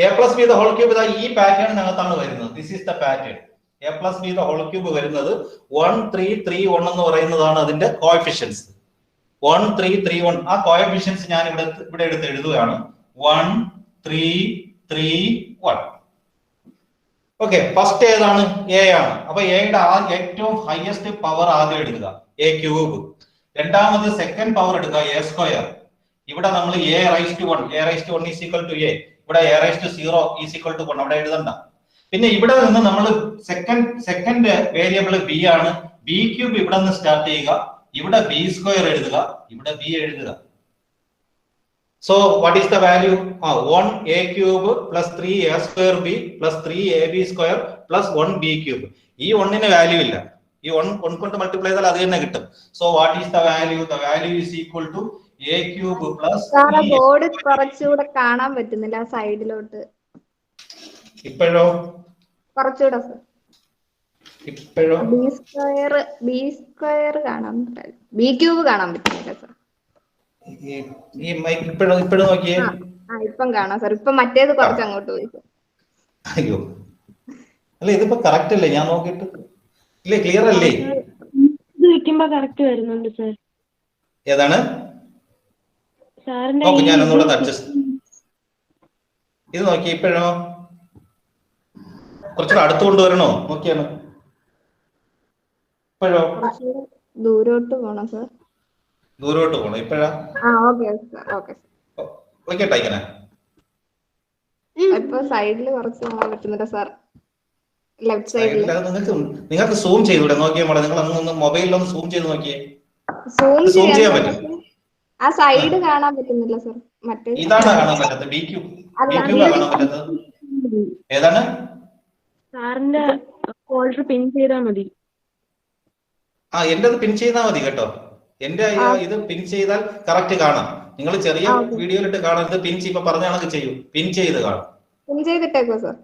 a plus b the whole cube ഈ പാറ്റേണിനകത്താണ് വരുന്നത്. This is the pattern. a plus b the whole cube വരുന്നത് 1 3 3 1 എന്ന് പറയുന്നതാണ് അതിന്റെ കോഎഫിഷ്യൻസ്. 1 3 3 1. ആ കോഎഫിഷ്യൻസ് ഞാൻ ഇവിടെ എടുത്ത് എഴുതുകയാണ്. 1 3 3 1. ഓക്കെ, ഫസ്റ്റ് ഏതാണ്? എ ആണ്. അപ്പൊ എയുടെ ഏറ്റവും ഹയസ്റ്റ് പവർ ആദ്യം എടുക്കുക, a ക്യൂബ്. രണ്ടാമത് സെക്കൻഡ് പവർ എടുക്കുക, a സ്ക്വയർ. ഇവിടെ നമ്മൾ a raise to 1, a raise to 1 is equal to a. ഇവിടെ a raise to 0 is equal to 1. അവിടെ എഴുതണ്ട. പിന്നെ ഇവിടെ നിന്ന് നമ്മൾ സെക്കൻഡ് വേരിയബിൾ b ആണ്. b ക്യൂബ് ഇവിടെ നിന്ന് സ്റ്റാർട്ട് ചെയ്യുക. ഇവിടെ b സ്ക്വയർ എഴുതുക, ഇവിടെ b എഴുതുക. So what is the value? 1 a cube plus 3 a square b plus 3 ab square plus 1 b cube. ഈ 1ന് വാല്യൂ ഇല്ല. ഈ 1 കൊണ്ട് മൾട്ടിപ്ലൈ ചെയ്താൽ അത് തന്നെ കിട്ടും. So what is the value? The value is equal to a cube plus board കുറച്ചുകൂടെ കാണാൻ പറ്റുന്നില്ല സൈഡിലോട്ട്. ഇപ്പോഴോ? കുറച്ചുകൂടെ സർ. ഇപ്പോഴോ? b സ്ക്വയർ കാണാൻ പറ്റില്ല. b ക്യൂബ് കാണാൻ പറ്റുന്നില്ല സർ. ഇപ്പോഴും നോക്കിയേ. ഇപ്പം കാണാം സർ. ഇപ്പൊ മറ്റേത് കുറച്ച് അങ്ങോട്ട് പോയി. അയ്യോ, അല്ല ഇതിപ്പോ കറക്റ്റ് അല്ലേ? ഞാൻ നോക്കിയിട്ട് ഇല്ലേ, ക്ലിയർ അല്ലേ? ഇത് വെക്കുമ്പോ കറക്റ്റ് വരുന്നുണ്ട് സർ. ഏതാണ് സാറിന്റെ നോക്ക്, ഈ ഞാൻ ഇത് ഒന്നുകൂടെ അഡ്ജസ്റ്റ്. ഇത് നോക്കി ഇപ്പോഴോ? കുറച്ചുകൂടെ അടുത്ത് കൊണ്ടുവരണോ? നോക്കിയാണ് ഇപ്പോഴോ? കുറച്ചുകൂടെ ദൂരോട്ട് പോണം സർ. ദൂരോട്ട് പോകണം ഇപ്പോഴാ? Okay sir. ഓക്കെ വയ്ക്കട്ടെ ഇങ്ങനെ. ഇപ്പൊ സൈഡിൽ കുറച്ച് പോകാൻ പറ്റുന്നില്ല സർ. ലെഫ്റ്റ് സൈഡിൽ സൈഡിൽ നിങ്ങൾക്ക് സൂം ചെയ്തൂടെ? നോക്കിയാൽ മോളെ, നിങ്ങൾ അങ്ങ് മൊബൈലിലൊന്ന് സൂം ചെയ്ത് നോക്കിയേ. സൂം ചെയ്യാൻ പറ്റും. ആ സൈഡ് കാണാൻ പറ്റുന്നില്ല സർ. മറ്റേ ഇതാണ് കാണാൻ പറ്റാത്തത്. ബി ക്യൂബ് കാണാൻ പറ്റാത്തത്. ഏതാണ്? സാറിന്റെ ഫോൾഡർ പിൻ ചെയ്താൽ മതി. എന്റെ പിൻ ചെയ്താൽ മതി കേട്ടോ. എന്റെ ഇത് പിൻ ചെയ്താൽ കറക്റ്റ് കാണാം. നിങ്ങൾ ചെറിയ വീഡിയോയിലിട്ട് കാണരുത്. പിൻ ഇപ്പൊ പറഞ്ഞ കണക്ക് ചെയ്യൂ. പിൻ ചെയ്ത് കാണും. പിൻ ചെയ്തിട്ടേക്കോ സർ?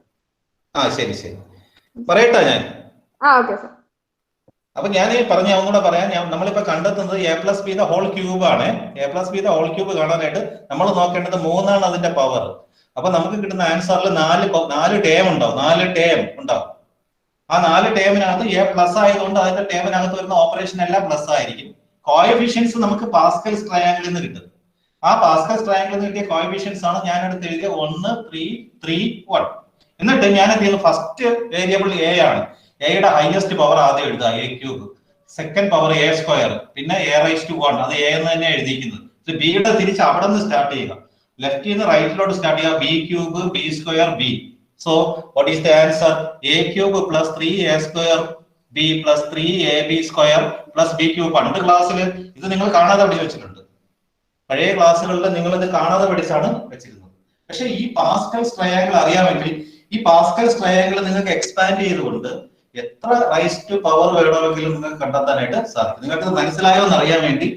ശരി ശരി, പറയട്ടാ ഞാൻ. Okay sir. അപ്പൊ ഞാൻ പറഞ്ഞ ഒന്നുകൂടെ പറയാം. നമ്മളിപ്പോ കണ്ടെത്തുന്നത് a plus b the whole cube ആണ്. A plus b the whole cube കാണാനായിട്ട് നമ്മൾ നോക്കേണ്ടത് 3 ആണ് അതിന്റെ പവർ. അപ്പൊ നമുക്ക് കിട്ടുന്ന ആൻസറിൽ 4 ടേം ഉണ്ടാവും. 4 ടേം ഉണ്ടാവും. ആ 4 ടേമിനകത്ത് എ പ്ലസ് ആയതുകൊണ്ട് അതിന്റെ ടേമിനകത്ത് വരുന്ന ഓപ്പറേഷൻ എല്ലാം പ്ലസ് ആയിരിക്കും. കോഎഫിഷ്യൻസ് നമുക്ക് പാസ്കൽസ് ട്രയാങ്കിളിൽ നിന്ന് കിട്ടും. ആ പാസ്കൽസ് ട്രയാങ്കിളിൽ നിന്ന് കിട്ടിയ കോഎഫിഷ്യൻസ് ആണ് ഞാൻ എടുത്ത് എഴുതിയ 1, 3, 3, 1. എന്നിട്ട് ഞാൻ എന്ത് ചെയ്യുന്നു? ഫസ്റ്റ് വേരിയബിൾ എ ആണ്. എയുടെ ഹയസ്റ്റ് പവർ ആദ്യം എഴുതുക, A cube. Second power A square, പിന്നെ എ റൈസ് ടു 1. അത് എ എന്ന് തന്നെ എഴുതിയിരിക്കുന്നത്. ബിയുടെ തിരിച്ച് അവിടെ നിന്ന് സ്റ്റാർട്ട് ചെയ്യുക. ലെഫ്റ്റിൽ നിന്ന് റൈറ്റിലോട്ട് സ്റ്റാർട്ട് ചെയ്യുക. B cube, B square, B. So what is the answer? A cube plus 3a square b plus 3ab square plus b cube ആണ്. ക്ലാസ്സിൽ ഇത് നിങ്ങൾ കാണാതെ പഠിച്ചു വെച്ചിട്ടുണ്ട്. പഴയ ക്ലാസ്സുകളിൽ നിങ്ങൾ ഇത് കാണാതെ പഠിച്ചാണ് വെച്ചിരുന്നത്. പക്ഷെ ഈ പാസ്കൽസ് ട്രയാങ്കിൾ അറിയാമെങ്കിൽ ഈ പാസ്കൽസ് ട്രയാങ്കിൾ നിങ്ങൾക്ക് എക്സ്പാൻഡ് ചെയ്തുകൊണ്ട് എത്ര റൈസ് ടു പവർ വേണമെങ്കിലും നിങ്ങൾക്ക് കണ്ടെത്താനായിട്ട് സാധിക്കും. നിങ്ങൾക്ക് ഇത് മനസ്സിലായോ എന്ന് അറിയാൻ വേണ്ടി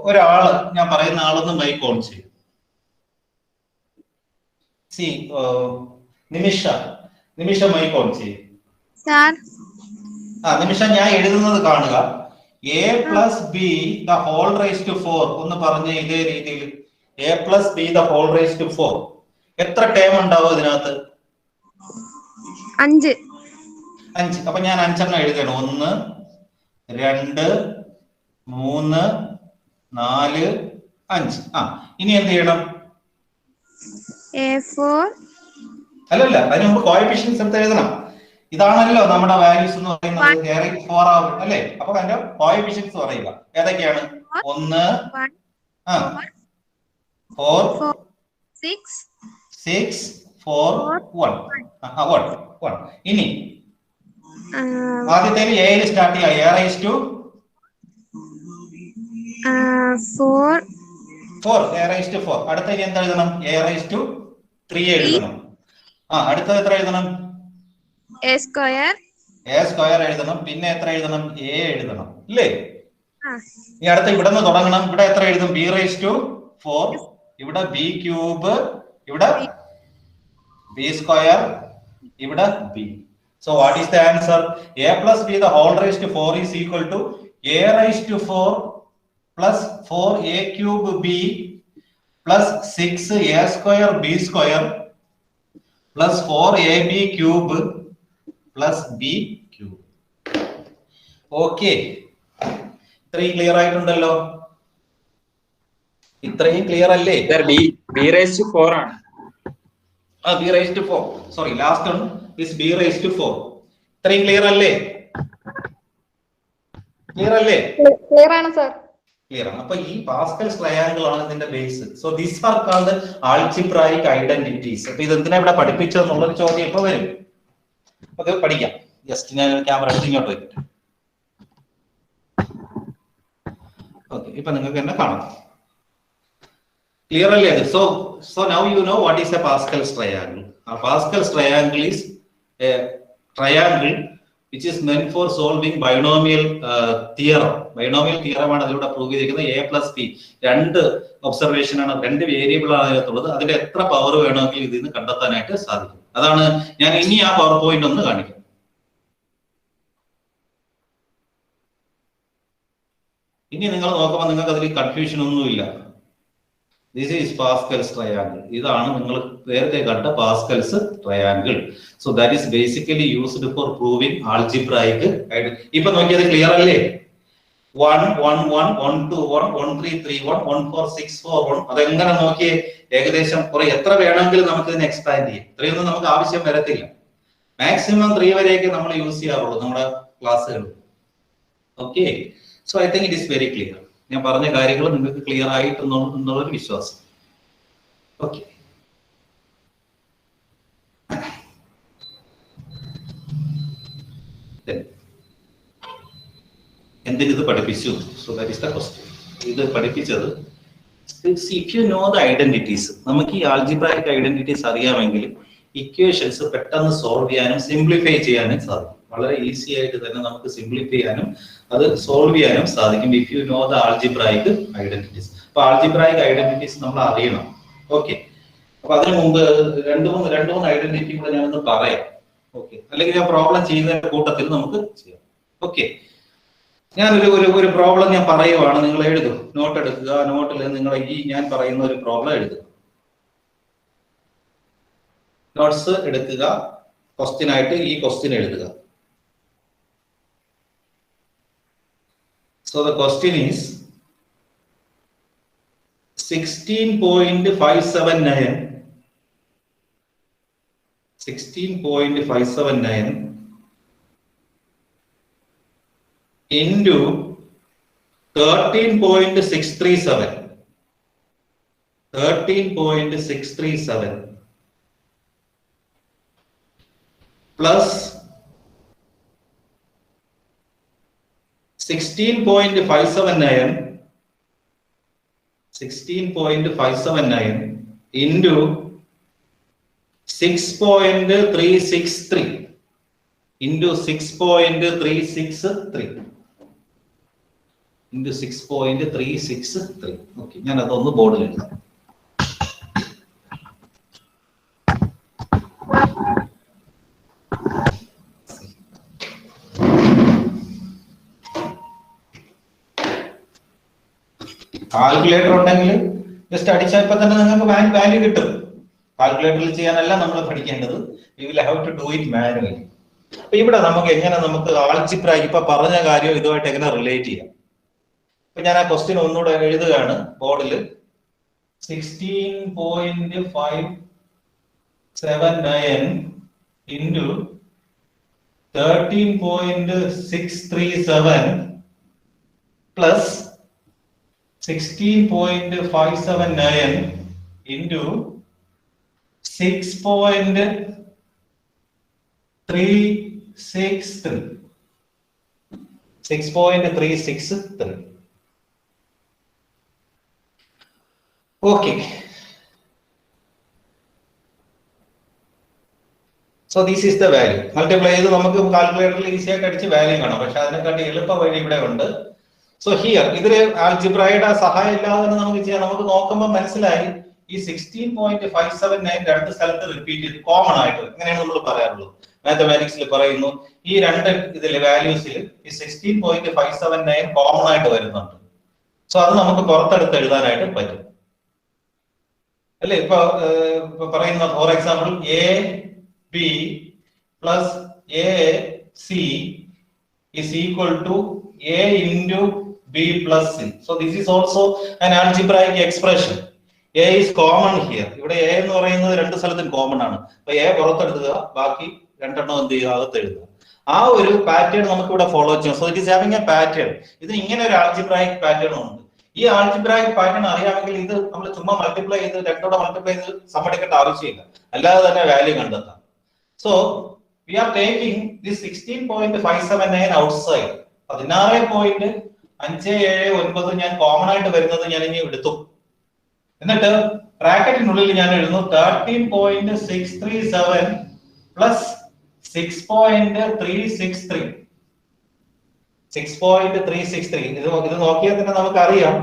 ഒരാള്, ഞാൻ പറയുന്ന ആളൊന്ന് മൈക്ക് ഓൺ ചെയ്യും. നിമിഷ മൈക്ക് ഓൺ ചെയ്യും. നിമിഷ, ഞാൻ എഴുതുന്നത് കാണുക. A plus b the whole raise to 4 ഒന്ന് പറഞ്ഞ ഇതേ രീതിയിൽ. A plus b the whole raise to 4 എത്ര ടേം ഉണ്ടാവും ഇതിനകത്ത്? 5. അപ്പൊ ഞാൻ 5 എഴുതണം. 1, 2, 3, 4, 5. ഇനി എന്ത് ചെയ്യണം? അല്ലല്ല, അതിന് മുമ്പ് കോഎഫിഷ്യൻസ് എടുത്ത് എഴുതണം. ഇതാണല്ലോ നമ്മുടെ വാല്യൂസ് എന്ന് പറയുന്നത്. 4 ആവും അല്ലേ? അപ്പൊ അതിന്റെ കോഎഫിഷ്യൻസ് പറയുക. ഏതൊക്കെയാണ്? 1, 4, 6, 4, 1. ഇനി ആദ്യത്തേല് എയിൽ സ്റ്റാർട്ട് ചെയ്യുക. A raise to 4. A raise to 4. അടുത്ത ഇനി എന്താ എഴുതണം? എ റൈസ് ടു 3 എഴുതണം. അടുത്തത് എത്ര എഴുതണം? എ സ്ക്വയർ എഴുതണം. പിന്നെ എത്ര എഴുതണം? എ എഴുതണം ഇല്ലേ? ഇനി അടുത്ത ഇവിടെ നിന്ന് തുടങ്ങണം. ഇവിടെ എത്ര എഴുതും? B raise to 4. ഇവിടെ ബി ക്യൂബ്, ഇവിടെ ബി സ്ക്വയർ, ഇവിടെ b. So what is the answer? A plus b the whole raised to 4 is equal to a raised to 4 plus 4a cube b plus 6a square b square plus 4ab cube plus b cube. Okay. ഇത്രയും clear ആയിട്ടുണ്ടല്ലോ? ഇത്രയും clear അല്ലേ? b raised to 4 ആണ്. b raised to 4. Sorry, last one is b raised to 4. ഇത്രയും clear അല്ലേ? Clear അല്ലേ? Clear ആണ് sir. Clear ആണ്. അപ്പൊ ഈ പാസ്കൽസ് ട്രയാങ്കിൾ ആണ് ഇതിന്റെ base. So these are called algebraic identities. അപ്പൊ ഇത് എന്തിനാ ഇവിടെ പഠിപ്പിച്ചതെന്നുള്ളൊരു ചോദ്യം ഇപ്പൊ വരും. അത് പഠിക്കാം. ജസ്റ്റ് ഞാൻ ക്യാമറ എടുത്ത് ഇങ്ങോട്ട് വയ്ക്കട്ടെ. ഓക്കെ, ഇപ്പൊ നിങ്ങൾക്ക് എന്നെ കാണാം. Clear already. So now you know what is a Pascal's triangle. A Pascal's triangle is a triangle which is meant for solving binomial theorem. Binomial theorem ആണ് അതിലൂടെ പ്രൂവ് ചെയ്തിരിക്കുന്നത്. a plus b രണ്ട് observation ആണ്, രണ്ട് variable ആണ് അതിനകത്തുള്ളത്. അതിന്റെ എത്ര power വേണമെങ്കിൽ ഇതിൽ നിന്ന് കണ്ടെത്താനായിട്ട് സാധിക്കും. അതാണ് ഞാൻ ഇനി ആ പവർ പോയിന്റ് ഒന്ന് കാണിക്കാം. ഇനി നിങ്ങൾ നോക്കുമ്പോൾ നിങ്ങൾക്ക് അതിൽ കൺഫ്യൂഷൻ ഒന്നുമില്ല. This is Pascal's triangle. ഇതാണ് നിങ്ങൾ നേരത്തെ കണ്ട Pascal's triangle. So that is basically used for proving algebraic. ഇപ്പൊ നോക്കിയത് ക്ലിയർ അല്ലേ? 1 1 1 1 2 1 1 3 3 1 1 4 6 4 1. അതെങ്ങനെ നോക്കിയേ? ഏകദേശം എത്ര വേണമെങ്കിലും നമുക്ക് ഇതിനെ എക്സ്പാൻഡ് ചെയ്യാം. ഇത്രയൊന്നും നമുക്ക് ആവശ്യം വരത്തില്ല. മാക്സിമം 3 വരെയൊക്കെ നമ്മൾ യൂസ് ചെയ്യാറുള്ളൂ നമ്മുടെ ക്ലാസ്സുകളിൽ. Okay, so I think it is very clear. ഞാൻ പറഞ്ഞ കാര്യങ്ങൾ നിങ്ങൾക്ക് ക്ലിയർ ആയിട്ടുണ്ടെന്നുള്ളൊരു വിശ്വാസം. ഓക്കെ, എന്തിനിത് പഠിപ്പിച്ചു? So that is the question. ഇത് പഠിപ്പിച്ചത് if you know the identities, നമുക്ക് ഈ ആൾജിബ്രായിക് ഐഡന്റിറ്റീസ് അറിയാമെങ്കിൽ ഇക്വേഷൻസ് പെട്ടെന്ന് സോൾവ് ചെയ്യാനും സിംപ്ലിഫൈ ചെയ്യാനും സാധിക്കും. വളരെ ഈസി ആയിട്ട് തന്നെ നമുക്ക് സിംപ്ലിഫൈ ചെയ്യാനും അത് സോൾവ് ചെയ്യാനും സാധിക്കും if you know the algebraic identities. അപ്പൊ ആൾജിബ്രായിക് ഐഡന്റിറ്റീസ് നമ്മൾ അറിയണം. ഓക്കെ, അപ്പൊ അതിനു മുമ്പ് രണ്ട് മൂന്ന് ഐഡന്റിറ്റി കൂടെ ഞാനൊന്ന് പറയാം. ഓക്കെ, അല്ലെങ്കിൽ ഞാൻ പ്രോബ്ലം ചെയ്യുന്ന കൂട്ടത്തിൽ നമുക്ക് ചെയ്യാം. ഓക്കെ, ഞാനൊരു പ്രോബ്ലം ഞാൻ പറയുവാണ്, നിങ്ങൾ എഴുതുക, നോട്ട് എടുക്കുക. നോട്ടിൽ നിങ്ങൾ ഈ ഞാൻ പറയുന്ന ഒരു പ്രോബ്ലം എഴുതുക, നോട്ട്സ് എടുക്കുക, ക്വസ്റ്റ്യൻ ആയിട്ട് ഈ ക്വസ്റ്റ്യൻ എഴുതുക. So the question is 16.579 into 13.637 plus 16.579 into 6.363 into 6.363 into 6.363. Okay, ഞാൻ അതൊന്ന് ബോർഡിൽ എഴുതാം. കാൽക്കുലേറ്റർ ഉണ്ടെങ്കിൽ ജസ്റ്റ് അടിച്ചാൽ ഇപ്പൊ തന്നെ നിങ്ങൾക്ക് വാല്യൂ കിട്ടും. കാൽക്കുലേറ്ററിൽ ചെയ്യാനല്ല നമ്മൾ പഠിക്കേണ്ടത്, we will have to do it manually. അപ്പൊ ഇവിടെ നമുക്ക് ആൾജിബ്രായിക് ഇപ്പൊ പറഞ്ഞ കാര്യം ഇതുമായിട്ട് എങ്ങനെ റിലേറ്റ് ചെയ്യാം? ഇപ്പൊ ഞാൻ ആ ക്വസ്റ്റ്യൻ ഒന്നുകൂടെ എഴുതുകയാണ് ബോർഡിൽ. 16.579 into 13.637 plus 16.579 into 6.363. 6.363. Okay. So this is the value. Multiply ചെയ്ത് നമുക്ക് കാൽക്കുലേറ്ററിൽ ഈസി ആയിട്ട് അടിച്ച് വാല്യൂ കാണാം. പക്ഷെ അതിനെക്കാട്ടി എളുപ്പ വഴി ഇവിടെ ഉണ്ട്. സോ ഹിയർ ഇതില് ആൾജിബ്രയുടെ സഹായം ഇല്ലാതെ തന്നെ നമുക്ക് ചെയ്യാം. നമുക്ക് നോക്കുമ്പോൾ മനസ്സിലായി ഈ 16.579 രണ്ട് സ്ഥലത്ത് റിപ്പീറ്റ് ചെയ്ത് കോമൺ ആയിട്ട് ഇങ്ങനെയാണ് നമ്മൾ പറയാറുള്ളത്. മാത്തമാറ്റിക്സിൽ പറയുന്നു ഈ രണ്ട് ഇതിലെ വാല്യൂസിൽ ഈ 16.579 കോമൺ ആയിട്ട് വരുന്നുണ്ട്. സോ അത് നമുക്ക് പുറത്തെടുത്ത് എഴുതാനായിട്ട് പറ്റും അല്ലേ? ഇപ്പൊ പറയുന്ന for example AB plus AC is equal to A into B plus C. So this is also an algebraic expression. A is common here. ഇവിടെ A എന്ന് പറയുന്നത് രണ്ട് സ്ഥലത്തും കോമൺ ആണ്. അപ്പൊ A പുറത്തെടുക്കുക, ബാക്കി രണ്ടെണ്ണം എന്ത് ചെയ്യുക, അകത്ത് എഴുതുക. ആ ഒരു പാറ്റേൺ നമുക്ക് ഇവിടെ ഫോളോ ചെയ്യാം. So it is having A pattern. ഇതിന് ഇങ്ങനെ ഒരു ആൾജിബ്രായിക് പാറ്റേൺ ഉണ്ട്. ഈ ആൾജിബ്രായിക് പാറ്റേൺ അറിയാമെങ്കിൽ ഇത് നമ്മൾ ചുമ്മാ മൾട്ടിപ്ലൈ ചെയ്ത് രണ്ടോടെ മൾട്ടിപ്ലൈ ചെയ്ത് സമ്മടിക്കേണ്ട ആവശ്യമില്ല, അല്ലാതെ തന്നെ വാല്യൂ കണ്ടെത്താം. So we are taking this 16.579 outside. 16.579 ഞാൻ കോമൺ ആയിട്ട് വരുന്നത് ഞാൻ ഇനി എടുത്തു. എന്നിട്ട് ബ്രാക്കറ്റിനുള്ളിൽ ഞാൻ എഴുതുന്നു 13.637 plus 6.363. 6.363 ഇത് നോക്കിയാൽ തന്നെ നമുക്കറിയാം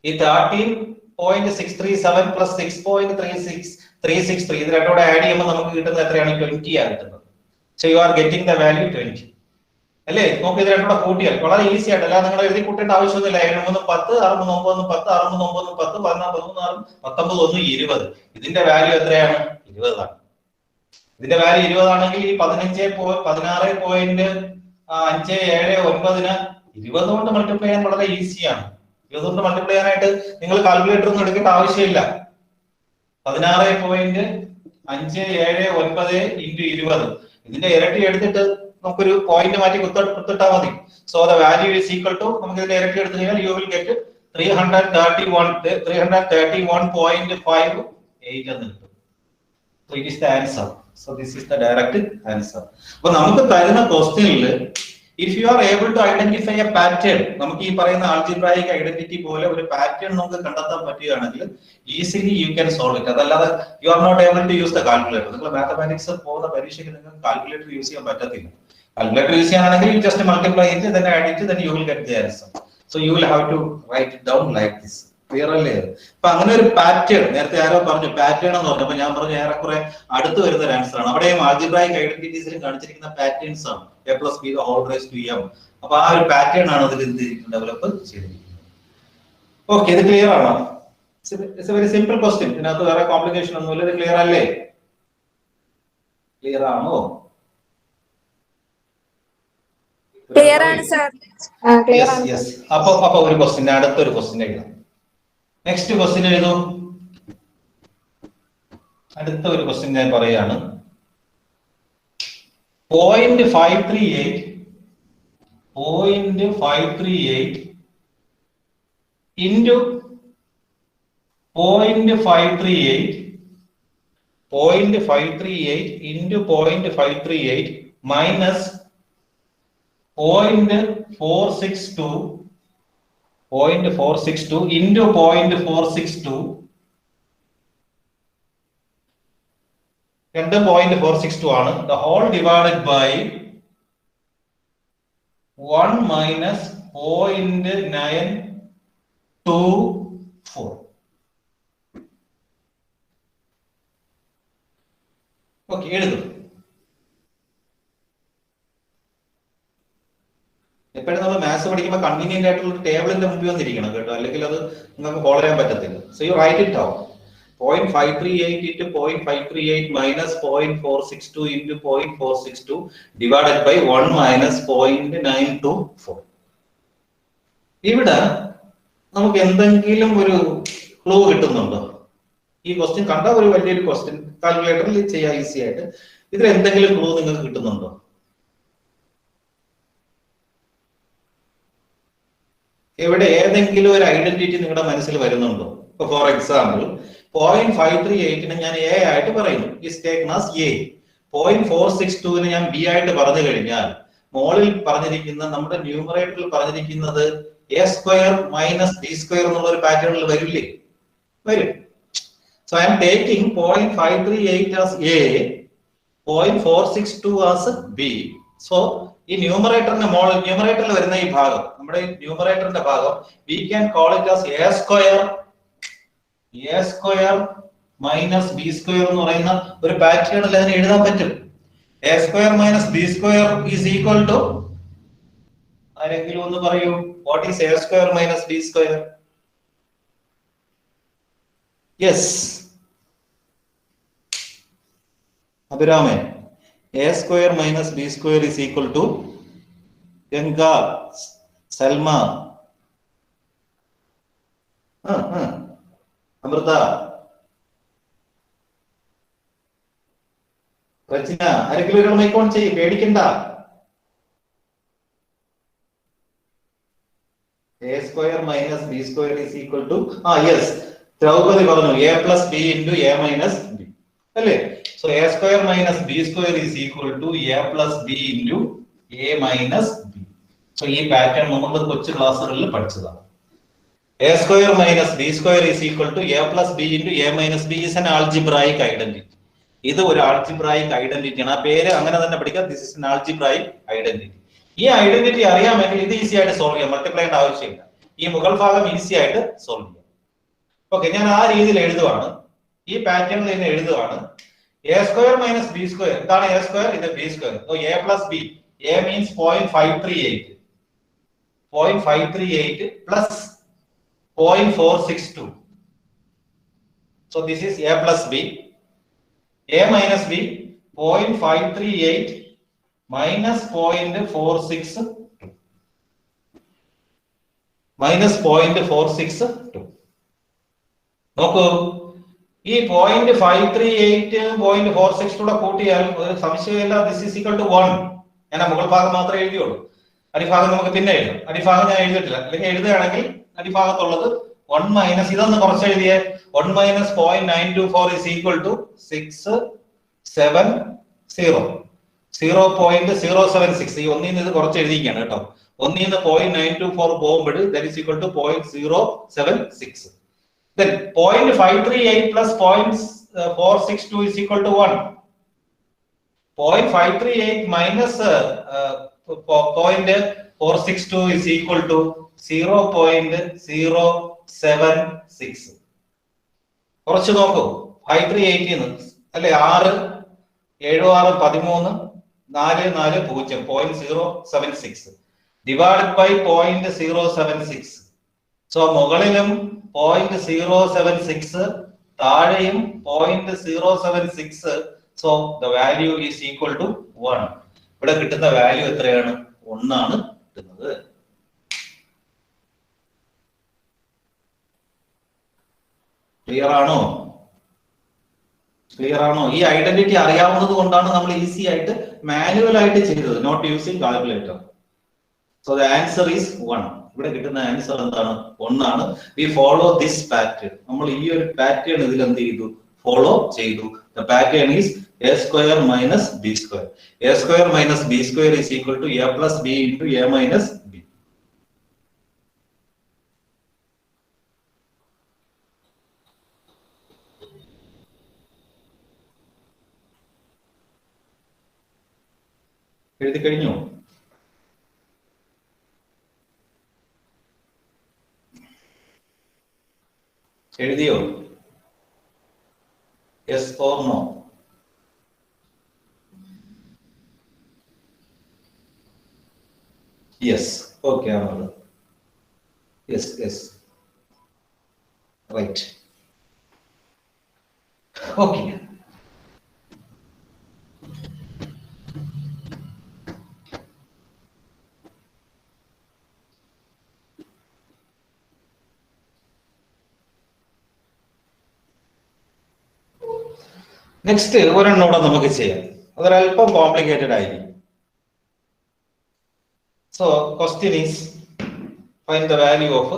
ഈ 13.637 plus 6.363 ഇത് രണ്ടോടെ ആഡ് ചെയ്യുമ്പോൾ നമുക്ക് കിട്ടുന്നത് എത്രയാണ്? 20 ആണ് കിട്ടുന്നത്. So you are getting the value 20. അല്ലേ? നോക്ക് ഇത് രണ്ടുകൂടെ കൂട്ടിയാൽ വളരെ ഈസി ആയിട്ട്, അല്ലാതെ നിങ്ങൾ എഴുതി കൂട്ടേണ്ട ആവശ്യമൊന്നുമില്ല. 7 3 10 6 3 9 10 6 3 9 10 14 13 6 19 1 20. ഇതിന്റെ വാല്യൂ എത്രയാണ്? 20 ആണ്. ഇതിന്റെ വാല്യൂ 20 ആണെങ്കിൽ ഈ 16.579ന് 20 കൊണ്ട് മൾട്ടിപ്ലൈ ചെയ്യാൻ വളരെ ഈസിയാണ്. 20 കൊണ്ട് മൾട്ടിപ്ലൈ ചെയ്യാനായിട്ട് നിങ്ങൾ കാൽക്കുലേറ്റർ ഒന്നും എടുക്കേണ്ട ആവശ്യമില്ല. 16.579 × 20 ഇതിന്റെ ഇരട്ടി എടുത്തിട്ട് നമുക്കൊരു പോയിന്റ് മാറ്റി കുത്തിട്ടാൽ മതി. So the value is equal to, നമുക്ക് ഇതിന്റെ ഇരട്ടി എടുത്തു കഴിഞ്ഞാൽ യു വിൽ ഗെറ്റ് 331.58 എന്ന് കിട്ടും. So it is the answer. So this is the direct answer. അപ്പോൾ നമുക്ക് തരുന്ന ക്വസ്റ്റ്യനിൽ if you are able to identify a pattern, നമുക്ക് ഈ പറയുന്ന algebraic identity പോലെ ഒരു പാറ്റേൺ നമുക്ക് കണ്ടെത്താൻ പറ്റുകയാണെങ്കിൽ easily you can solve it. അതല്ലാതെ you are not able to use the calculator. നിങ്ങൾ മാത്തമാറ്റിക്സ് പോകുന്ന പരീക്ഷയ്ക്ക് നിങ്ങൾക്ക് കാൽക്കുലേറ്റർ യൂസ് ചെയ്യാൻ പറ്റത്തില്ല. കാൽക്കുലേറ്റർ യൂസ് ചെയ്യാനാണെങ്കിൽ you just multiply it, then add it, then you will get the answer. So you will have to write it down like this. Clear അല്ലേ? അപ്പൊ അങ്ങനെ ഒരു പാറ്റേൺ, നേരത്തെ ആരോ പറഞ്ഞു പാറ്റേൺ എന്ന് പറഞ്ഞു, അപ്പൊ ഞാൻ പറഞ്ഞു ഏറെക്കുറെ അടുത്ത് വരുന്ന ഒരു ആൻസർ ആണ്. അവിടെയും ആൾജിബ്രായിക് ഐഡന്റിറ്റീസിലും കാണിച്ചിരിക്കുന്ന പാറ്റേൺസ് ആണ് a+b². അപ്പൊ ആ ഒരു പാറ്റേൺ ആണ് അതിൽ ഡെവലപ്പ് ചെയ്തിരിക്കുന്നത്. ഓക്കെ, ഇത് ക്ലിയർ ആണോ? It's A very simple question. ഇതിനകത്ത് വേറെ കോംപ്ലിക്കേഷൻ ഒന്നുമില്ല. ഇത് ക്ലിയർ അല്ലേ? ക്ലിയർ ആണോ? ക്ലിയർ ആണ് സർ. അപ്പൊ ഒരു ക്വസ്റ്റ്യൻ, അടുത്തൊരു ക്വസ്റ്റ്യൻ എഴുതാം. നെക്സ്റ്റ് ക്വസ്റ്റ്യൻ എഴുതൂ. അടുത്ത ഒരു ക്വസ്റ്റ്യൻ ഞാൻ പറയാണ്. 0.538 into 0.538 into 0.538 minus 0.462 into 0.462 0.462 ആണ്. The whole divided by 1 minus 0.924. Okay, എഴുതും. എപ്പോഴും നമ്മൾ മാത്സ് പഠിക്കുമ്പോൾ കൺവീനിയന്റ് ആയിട്ടുള്ള ടേബിളിന്റെ മുമ്പിൽ വന്നിരിക്കണം കേട്ടോ, അല്ലെങ്കിൽ അത് നിങ്ങൾക്ക് ഫോളോ ചെയ്യാൻ പറ്റത്തില്ല. So you write it down. 0.538 into 0.538 minus 0.462 into 0.462 divided by 1 minus 0.924. ഇവിടെ നമുക്ക് എന്തെങ്കിലും ഒരു ക്ലൂ കിട്ടുന്നുണ്ടോ? ഈ ക്വസ്റ്റ്യൻ കണ്ട ഒരു വലിയൊരു ക്വസ്റ്റ്യൻ, കാൽക്കുലേറ്ററിൽ ചെയ്യാൻ ഈസി ആയിട്ട്. ഇതിൽ എന്തെങ്കിലും ക്ലൂ നിങ്ങൾക്ക് കിട്ടുന്നുണ്ടോ? എവിടെ ഏതെങ്കിലും ഒരു ഐഡന്റിറ്റി നിങ്ങളുടെ മനസ്സിൽ വരുന്നുണ്ടോ? ഇപ്പൊ ഫോർ എക്സാമ്പിൾ 0.538 ഞാൻ എ ആയിട്ട് പറയുന്നു, ഈസ് ടേക്കൺ ആസ് എ. 0.462 ഞാൻ ബി ആയിട്ട് പറഞ്ഞു കഴിഞ്ഞാൽ മോളിൽ പറഞ്ഞിരിക്കുന്ന നമ്മുടെ ന്യൂമറേറ്ററിൽ പറഞ്ഞിരിക്കുന്നത് a² - b² എന്നുള്ള ഒരു പാറ്റേണിൽ വരില്ലേ? വരും. So I am taking 0.538 as A, 0.462 as B. So ഈ ന്യൂമറേറ്ററിന്റെ മോളിൽ, ന്യൂമറേറ്ററിൽ വരുന്ന ഈ ഭാഗം, നമ്മുടെ ന്യൂമറേറ്ററിന്റെ ഭാഗം we can call it as a² minus b² എന്ന് പറയുന്ന ഒരു പാറ്റേണിൽ അതിനെ എഴുതാൻ പറ്റും. a² - b² is equal to, ആരെങ്കിലും ഒന്ന് പറയൂ, what is a² - b²? Yes, Abhiraman. a² - b² is equal to Ganga, Salma, Amrita, Rachina, ആരെങ്കിലും ഒരാൾ മൈക്ക് ഓൺ ചെയ്യും, പേടിക്കണ്ട. a² - b² is equal to, yes, Draupadi പറഞ്ഞു a+b into a minus b അല്ലേ? So a² - b² is equal to a+b into a minus b. So ഈ pattern നമ്മൾ കൊച്ചു ക്ലാസ്സുകളിൽ പഠിച്ചതാണ്. a² - b² is equal to a+b into a minus b is an algebraic identity. ഇത് ഒരു algebraic identity ആണ്. ആ പേര് അങ്ങനെ തന്നെ പഠിക്കാം. This is an algebraic identity. ഈ ഐഡന്റിറ്റി അറിയാമെങ്കിൽ ഇത് ഈസി ആയിട്ട് സോൾവ് ചെയ്യാം, മൾട്ടിപ്ലൈ ചെയ്യേണ്ട ആവശ്യമില്ല. ഈ മുകൾ ഭാഗം ഈസി ആയിട്ട് സോൾവ് ചെയ്യാം. ഓക്കെ, ഞാൻ ആ രീതിയിൽ എഴുതുവാണ്, ഈ പാറ്റേണിൽ തന്നെ എഴുതുവാണ്. a² - b², എന്താണ് a²? ഇത് b². So a+b, A means 0.538. 0.538 plus 0.462. So this is A plus B. A minus B, 0.538 minus 0.462. Minus 0.462. നോക്കൂ, ഈ 0.538 0.462 കൂട്ടിയാൽ ഒരു സംശയമില്ല, ദിസ് ഈസ് ഈക്വൽ ടു 1. ഞാൻ മുകൾ ഭാഗം മാത്രമേ എഴുതിയുള്ളൂ, അടിഭാഗം നമുക്ക് പിന്നെ എഴുതാം. അടിഭാഗം ഞാൻ എഴുതിയിട്ടില്ല, അല്ലെങ്കിൽ എഴുതുകയാണെങ്കിൽ അടിഭാഗത്തുള്ളത് 1 മൈനസ് ഇതൊന്ന് കുറച്ച് എഴുതിയേ. 1 മൈനസ് 0.924 is equal to 670. 0.076. ഈ ഒന്നിൽ നിന്ന് ഇത് കുറച്ച് എഴുതിയിരിക്കുകയാണ് കേട്ടോ. ഒന്നിൽ നിന്ന് 0.924 പോകുമ്പോൾ that is equal to 0.076. Then 0.538 plus 0.462 is equal to 1. 0.538 minus 0.462 is equal to 0.076. കുറച്ച് നോക്കൂ, 538 അല്ലെ 6 7 6 13 4 4 0 0.076 divided by 0.076. So മുകളിലും 0.076 താഴെയും 0.076. So the value is equal to 1. ഇവിടെ കിട്ടുന്ന വാല്യൂ എത്രയാണ്? 1 ആണ് കിട്ടുന്നത്. ക്ലിയർ ആണോ? ക്ലിയർ ആണോ? ഈ ഐഡന്റിറ്റി അറിയാവുന്നത് കൊണ്ടാണ് നമ്മൾ ഈസി ആയിട്ട് മാനുവൽ ആയിട്ട് ചെയ്തത്, not using calculator. So the answer is 1. ഇവിടെ കിട്ടുന്ന ആൻസർ എന്താണ്? 1 ആണ്. We follow this pattern. നമ്മൾ ഈ ഒരു പാറ്റേൺ ഇതിൽ എന്ത് ചെയ്തു? ഫോളോ ചെയ്തു. The pattern is a square minus b square. A square minus b square is equal to a plus b into a minus b. എഴുതി കഴിഞ്ഞു? എഴുതിയോ? Yes or no? Yes. Okay, Amar. Yes, yes. Right. Okay. Next ഒരെണ്ണൂടെ നമുക്ക് ചെയ്യാം. അതൊരല്പം complicated ആയിരിക്കും. So question is find the value of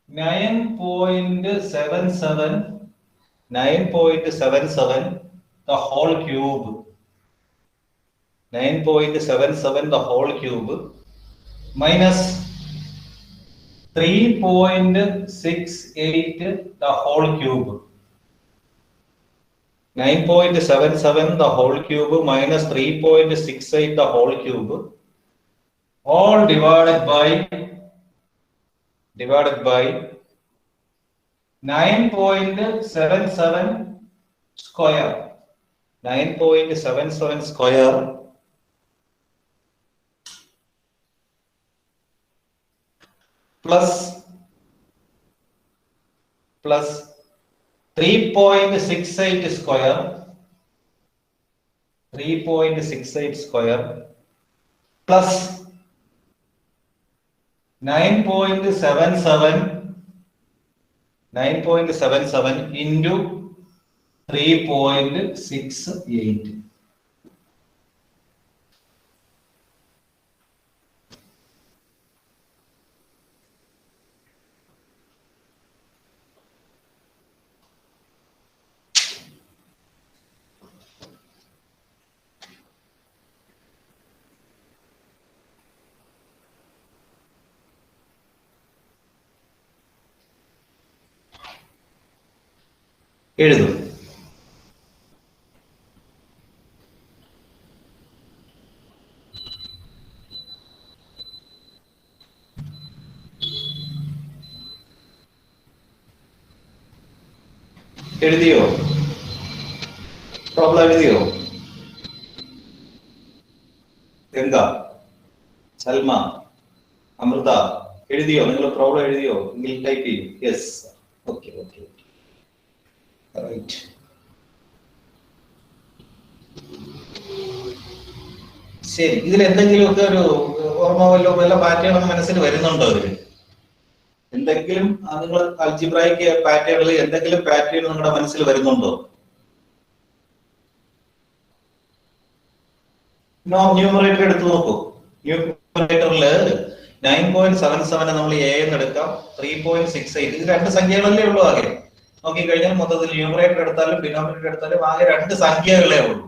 9.77 the whole cube. 9.77 the whole cube minus 3.68 the whole cube. 9.77 the whole cube minus 3.68 the whole cube, all divided by 9.77 square. 9.77 square plus 3.68 square. 3.68 square plus 9.77 into 3.68. എഴുതും. എഴുതിയോ? Problem എഴുതിയോ? എന്താ സൽമ, അമൃത എഴുതിയോ? നിങ്ങൾ problem എഴുതിയോ? എങ്കിൽ type ചെയ്യൂ. Yes, okay okay right. ശരി, ഇതിൽ എന്തെങ്കിലുമൊക്കെ ഒരു ഓർമ്മ വല്ല പാറ്റേൺ മനസ്സിൽ വരുന്നുണ്ടോ? അതിൽ എന്തെങ്കിലും നിങ്ങൾ അൽജിബ്രായിക്ക് പാറ്റേണിൽ എന്തെങ്കിലും പാറ്റേൺ നിങ്ങളുടെ മനസ്സിൽ വരുന്നുണ്ടോ? ന്യൂമറേറ്റർ എടുത്ത് നോക്കൂ. ന്യൂമറേറ്ററിൽ 9.77 നമ്മൾ എ എന്ന് എടുക്കാം, 3.68. ഇത് രണ്ട് സംഖ്യകളല്ലേ ഉള്ളൂ ആകെ. നോക്കിക്കഴിഞ്ഞാൽ മൊത്തത്തിൽ ന്യൂമറേറ്റർ എടുത്താലും ഡിനോമിനേറ്റർ എടുത്താലും ആകെ രണ്ട് സംഖ്യകളേ ഉള്ളൂ.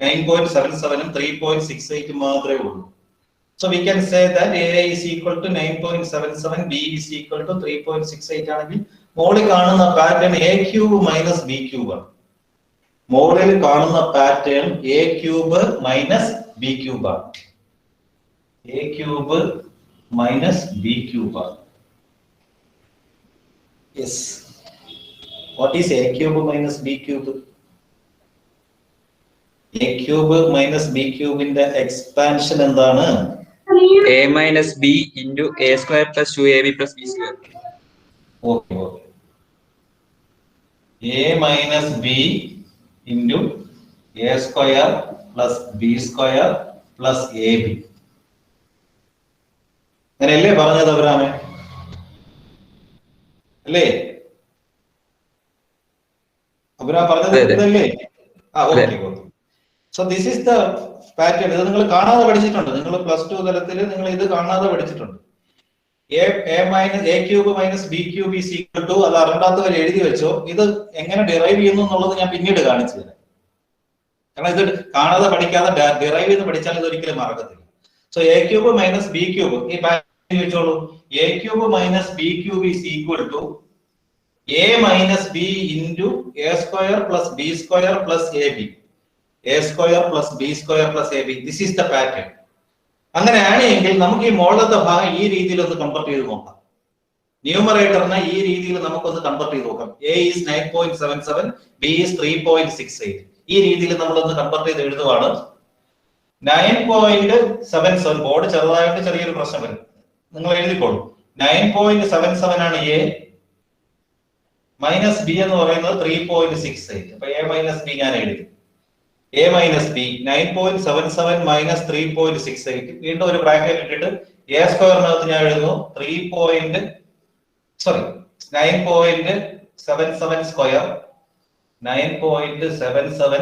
9.77 3.68 മാത്രമേ ഉള്ളൂ. So we can say that A is equal to 9.77, B is equal to 3.68 ആണെങ്കിൽ മോളിൽ കാണുന്ന pattern A cube minus B cube ആണ്. മോളിൽ കാണുന്ന pattern A cube minus B cube ആണ്. A cube minus B cube ആണ്. Yes. What is A cube minus B cube? A cube minus B ക്യൂബിന്റെ expansion എന്താണ്? A minus B into A square plus 2AB plus B square. Okay, okay. A minus B into A square plus B square plus AB. അങ്ങനെയല്ലേ പറഞ്ഞത് അബ്രാമേ? അല്ലേ? Abram പറഞ്ഞത് അല്ലേ? Okay okay. So this is the pattern. ഇത് നിങ്ങൾ കാണാതെ പഠിച്ചിട്ടുണ്ട്. നിങ്ങൾ +2 തലത്തിൽ നിങ്ങൾ ഇത് കാണാതെ പഠിച്ചിട്ടുണ്ട്. A cube minus B cube is equal to, അത് അറിയാത്ത വരെ എഴുതി വെച്ചോ. ഇത് എങ്ങനെ ഡിറൈവ് ചെയ്യുന്നു എന്നുള്ളത് ഞാൻ പിന്നീട് കാണിച്ചു തരാം. കാരണം ഇത് കാണാതെ പഠിക്കാതെ ഡിറൈവ് ചെയ്ത് പഠിച്ചാൽ ഇത് ഒരിക്കലും മറക്കത്തില്ല. So A cube minus B cube ഈ പാറ്റേൺ വെച്ചോളൂ. A cube minus B cube is equal to A minus B into A square plus B square plus AB. A square plus B square plus AB. This is the pattern. അങ്ങനെയാണെങ്കിൽ നമുക്ക് ഈ മുകളിലത്തെ ഭാഗം ഈ രീതിയിൽ ഒന്ന് convert ചെയ്ത് നോക്കാം. ന്യൂമറേറ്ററിനെ ഈ രീതിയിൽ നമുക്കൊന്ന് കൺവെർട്ട് ചെയ്ത് നോക്കാം. A is 9.77, B is 3.68. ഈ രീതിയിൽ നമ്മളൊന്ന് കൺവെർട്ട് ചെയ്ത് എഴുതുവാണ്. 9.77, ബോർഡ് ചെറുതായിട്ട് ചെറിയൊരു പ്രശ്നം വരും, നിങ്ങൾ എഴുതിക്കോളൂ. 9.77 ആണ് A, മൈനസ് B എന്ന് പറയുന്നത് 3.68. അപ്പൊ A മൈനസ് B ഞാൻ എഴുതി. A minus B 9.77 minus 3.68. വീണ്ടും ഒരു ബ്രാക്കറ്റ് ഇട്ടിട്ട് A സ്ക്വയറിനകത്ത് ഞാൻ എഴുതുന്നു 9.77 square 9.77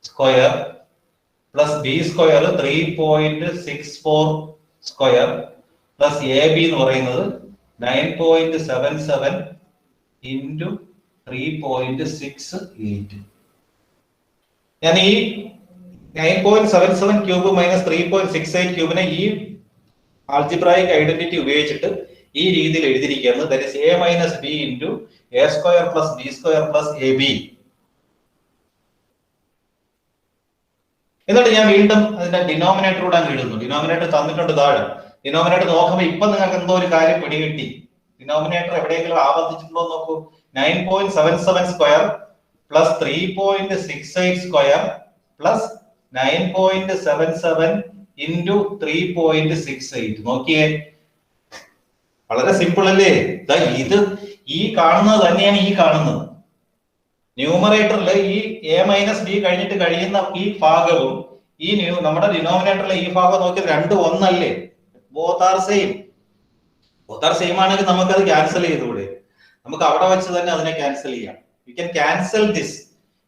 square plus B square 3.64 square plus AB എന്ന് പറയുന്നത് 9.77 ഇൻറ്റു 3.68. ഞാൻ ഈ 9.77 ക്യൂബ് മൈനസ് 3.68 ക്യൂബിനെ ഈ ആൾജിബ്രായിക് ഐഡന്റിറ്റി ഉപയോഗിച്ചിട്ട് ഈ രീതിയിൽ എഴുതിയിരിക്കുകയാണ്. That is A minus B into A square plus B square plus AB. എന്നിട്ട് ഞാൻ വീണ്ടും അതിന്റെ ഡിനോമിനേറ്ററോട് അങ്ങ് എഴുതുന്നു. ഡിനോമിനേറ്റർ തന്നിട്ടുണ്ട് താഴെ. ഡിനോമിനേറ്റർ നോക്കുമ്പോൾ ഇപ്പൊ നിങ്ങൾക്ക് എന്തോ ഒരു കാര്യം പിടികിട്ടി. ഡിനോമിനേറ്റർ എവിടെയെങ്കിലും ആവർത്തിച്ചിട്ടുണ്ടോ നോക്കൂ. 9.77 square plus 3.68 square plus 9.77 into 3.68. നോക്കിയേ, വളരെ സിമ്പിൾ അല്ലേ? ഇത് ഈ കാണുന്നത് തന്നെയാണ് ഈ കാണുന്നത്. ന്യൂമറേറ്ററിൽ ഈ A മൈനസ് B കഴിഞ്ഞിട്ട് കഴിയുന്ന ഈ ഭാഗവും ഈ നമ്മുടെ ഡിനോമിനേറ്ററിലെ ഈ ഭാഗം നോക്കിയത് രണ്ടും ഒന്നല്ലേ? Both are same. Both are same ആണെങ്കിൽ നമുക്കത് ക്യാൻസൽ ചെയ്തുകൂടെ? നമുക്ക് അവിടെ വെച്ച് തന്നെ അതിനെ ക്യാൻസൽ ചെയ്യാം. You can cancel this.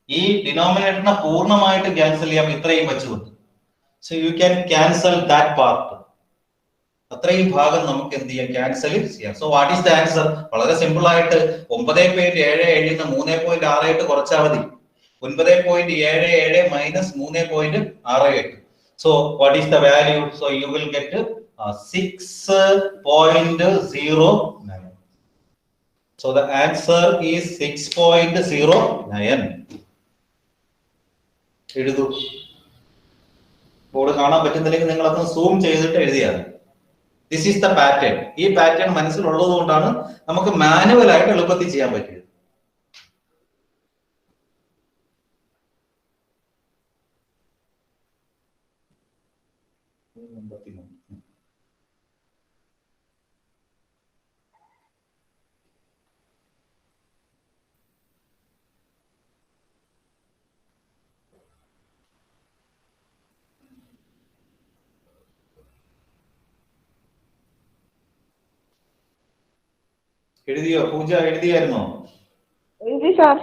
ഈ ഡിനോമിനേറ്ററിനെ പൂർണ്ണമായിട്ട് ക്യാൻസൽ ചെയ്യാം ഇത്രയും വെച്ചുകൊണ്ട്. So you can cancel that part. അത്രയും ഭാഗം നമുക്ക് എന്ത് ചെയ്യാം? ക്യാൻസൽ ചെയ്യാം. So what is the answer? വളരെ സിമ്പിൾ ആയിട്ട് 9.77 3.68 കുറച്ചാൽ മതി. 9.77 minus 3.68. So what is the value? So you will get 6.09. So the answer is 6.09. എഴുതൂ. ബോർഡ് കാണാൻ പറ്റുന്നില്ലെങ്കിൽ നിങ്ങൾ അത് സൂം ചെയ്തിട്ട് എഴുതിയാൽ. This is the pattern. ഈ പാറ്റേൺ മനസ്സിലുള്ളത് കൊണ്ടാണ് നമുക്ക് മാനുവൽ ആയിട്ട് എളുപ്പത്തിൽ ചെയ്യാൻ പറ്റിയത്. എഴുതിയോ? പൂജ എഴുതിയായിരുന്നോ? എഴുതി സാർ.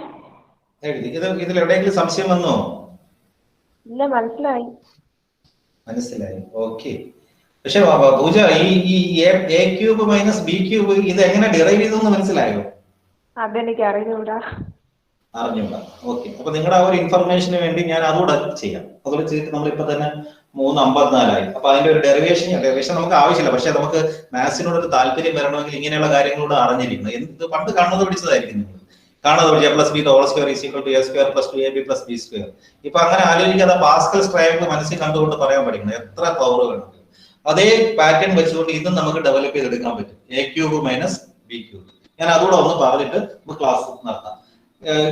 എഴുതി. ഇതിൽ എവിടെയെങ്കിലും സംശയം വന്നോ? ഇല്ല, മനസ്സിലായി. മനസ്സിലായി. ഓക്കെ. പക്ഷെ പൂജ ഈ A cube minus b cube ഇത് എങ്ങനെ ഡിറൈവ് ചെയ്തെന്ന് മനസ്സിലായോ? അതെനിക്ക് അറിഞ്ഞൂടാ. അറിഞ്ഞൂടാ. ഓക്കെ. അപ്പൊ നിങ്ങളുടെ ആ ഒരു ഇൻഫർമേഷന് വേണ്ടി ഞാൻ അതുകൂടെ ചെയ്യാം. അതുകൂടെ ചെയ്തിട്ട് നമ്മളിപ്പോ തന്നെ 3:54 അപ്പൊ അതിന്റെ ഒരു ഡെറിവേഷൻ നമുക്ക് ആവശ്യമില്ല. പക്ഷെ നമുക്ക് മാത്സിനോട് ഒരു താല്പര്യം വരണമെങ്കിൽ ഇങ്ങനെയുള്ള കാര്യങ്ങളോട് അറിഞ്ഞിരിക്കണം. എന്ത് പണ്ട് കാണുന്നത് പിടിച്ചതായിരിക്കും നിങ്ങൾ കാണുന്നത് പഠിച്ച plus b whole square is equal to a square plus 2ab plus b square. ഇപ്പൊ അങ്ങനെ ആലോചിക്കാതെ പാസ്കൽസ് ട്രയാങ്കിൾ മനസ്സിൽ കണ്ടുകൊണ്ട് പറയാൻ പഠിക്കണം. എത്ര പവർ വേണം. അതേ പാറ്റേൺ വെച്ചുകൊണ്ട് ഇതും നമുക്ക് ഡെവലപ്പ് ചെയ്തെടുക്കാൻ പറ്റും. A cube minus b cube. ഞാൻ അതുകൂടെ ഒന്ന് പറഞ്ഞിട്ട് നമുക്ക് ക്ലാസ് നടത്താം.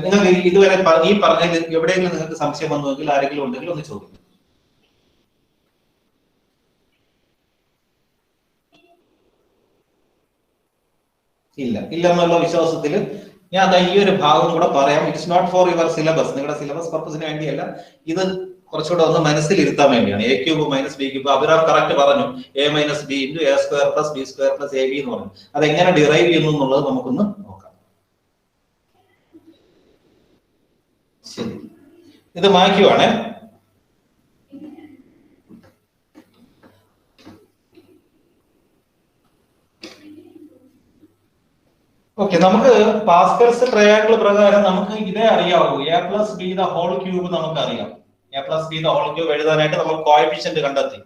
നിങ്ങൾക്ക് ഇതുവരെ ഈ പറഞ്ഞതിൽ എവിടെയെങ്കിലും നിങ്ങൾക്ക് സംശയം വന്നുവെങ്കിൽ ആരെങ്കിലും ഉണ്ടെങ്കിൽ ഒന്ന് ചോദിക്കും. ഇല്ല എന്നുള്ള വിശ്വാസത്തിൽ ഞാൻ ഈ ഒരു ഭാഗം കൂടെ പറയാം. It's not for your syllabus, നിങ്ങളുടെ സിലബസ് പർപ്പസിന് വേണ്ടിയല്ല. ഇത് കുറച്ചുകൂടെ ഒന്ന് മനസ്സിലിരുത്താൻ വേണ്ടിയാണ്. A cube minus b cube Abhiram correct പറഞ്ഞു. A minus b into a square plus b square plus a b എന്ന് പറഞ്ഞു. അതെങ്ങനെ ഡിറൈവ് ചെയ്യുന്നു എന്നുള്ളത് നമുക്കൊന്ന് നോക്കാം. ശരി, ഇത് മായ്ക്കുവാണേ. ഓക്കെ, നമുക്ക് പാസ്കൽസ് ട്രയാങ്കിൾ പ്രകാരം നമുക്ക് ഇതേ അറിയാവൂ. A plus b the whole cube നമുക്ക് അറിയാം. A plus b the whole cube എഴുതാനായിട്ട് നമ്മൾ കോഎഫിഷ്യന്റ് കണ്ടെത്തി.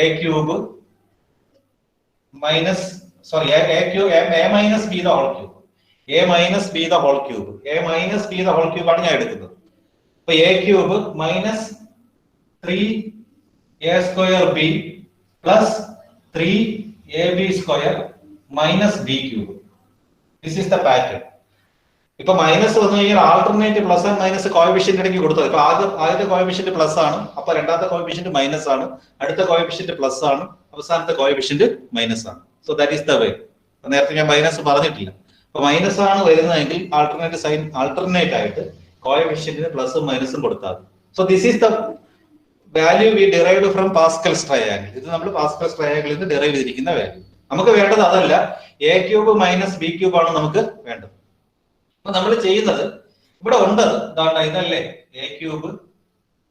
A cube minus a minus b the whole cube. A minus b the whole cube. A minus b the whole cube ആണ് ഞാൻ എടുക്കുന്നത്. അപ്പൊ a cube minus 3a square b plus 3ab square minus b cube. This is the pattern. ഇപ്പൊ minus വന്നു കഴിഞ്ഞാൽ alternate plus and minus coefficient ഇടയ്ക്ക് കൊടുത്തത്. ഇപ്പൊ ആദ്യത്തെ കോഎഫിഷ്യന്റ് പ്ലസ് ആണ്, അപ്പൊ രണ്ടാമത്തെ കോഎഫിഷ്യന്റ് മൈനസ് ആണ്, അടുത്ത കോഎഫിഷ്യന്റ് പ്ലസ് ആണ്, അവസാനത്തെ കോഎഫിഷ്യന്റ് മൈനസ് ആണ്. So that is the way. നേരത്തെ ഞാൻ മൈനസ് പറഞ്ഞിട്ടില്ല. അപ്പൊ മൈനസ് ആണ് വരുന്നതെങ്കിൽ ആൾട്ടർനേറ്റ് ആയിട്ട് കോഎഫിഷ്യന്റിന് പ്ലസും മൈനസും കൊടുത്താൽ. So this is the value we derived from Pascal's triangle. ഇത് നമ്മൾ പാസ്കൽസ് ട്രയാങ്കിളിൽ നിന്ന് ഡിറൈവ് ചെയ്തിരിക്കുന്ന വാല്യൂ. നമുക്ക് വേണ്ടത് അതല്ല, A cube minus b cube ആണ് നമുക്ക് വേണ്ടത്. അപ്പൊ നമ്മൾ ചെയ്യുന്നത് ഇവിടെ ഉണ്ട്, ഇതല്ലേ A cube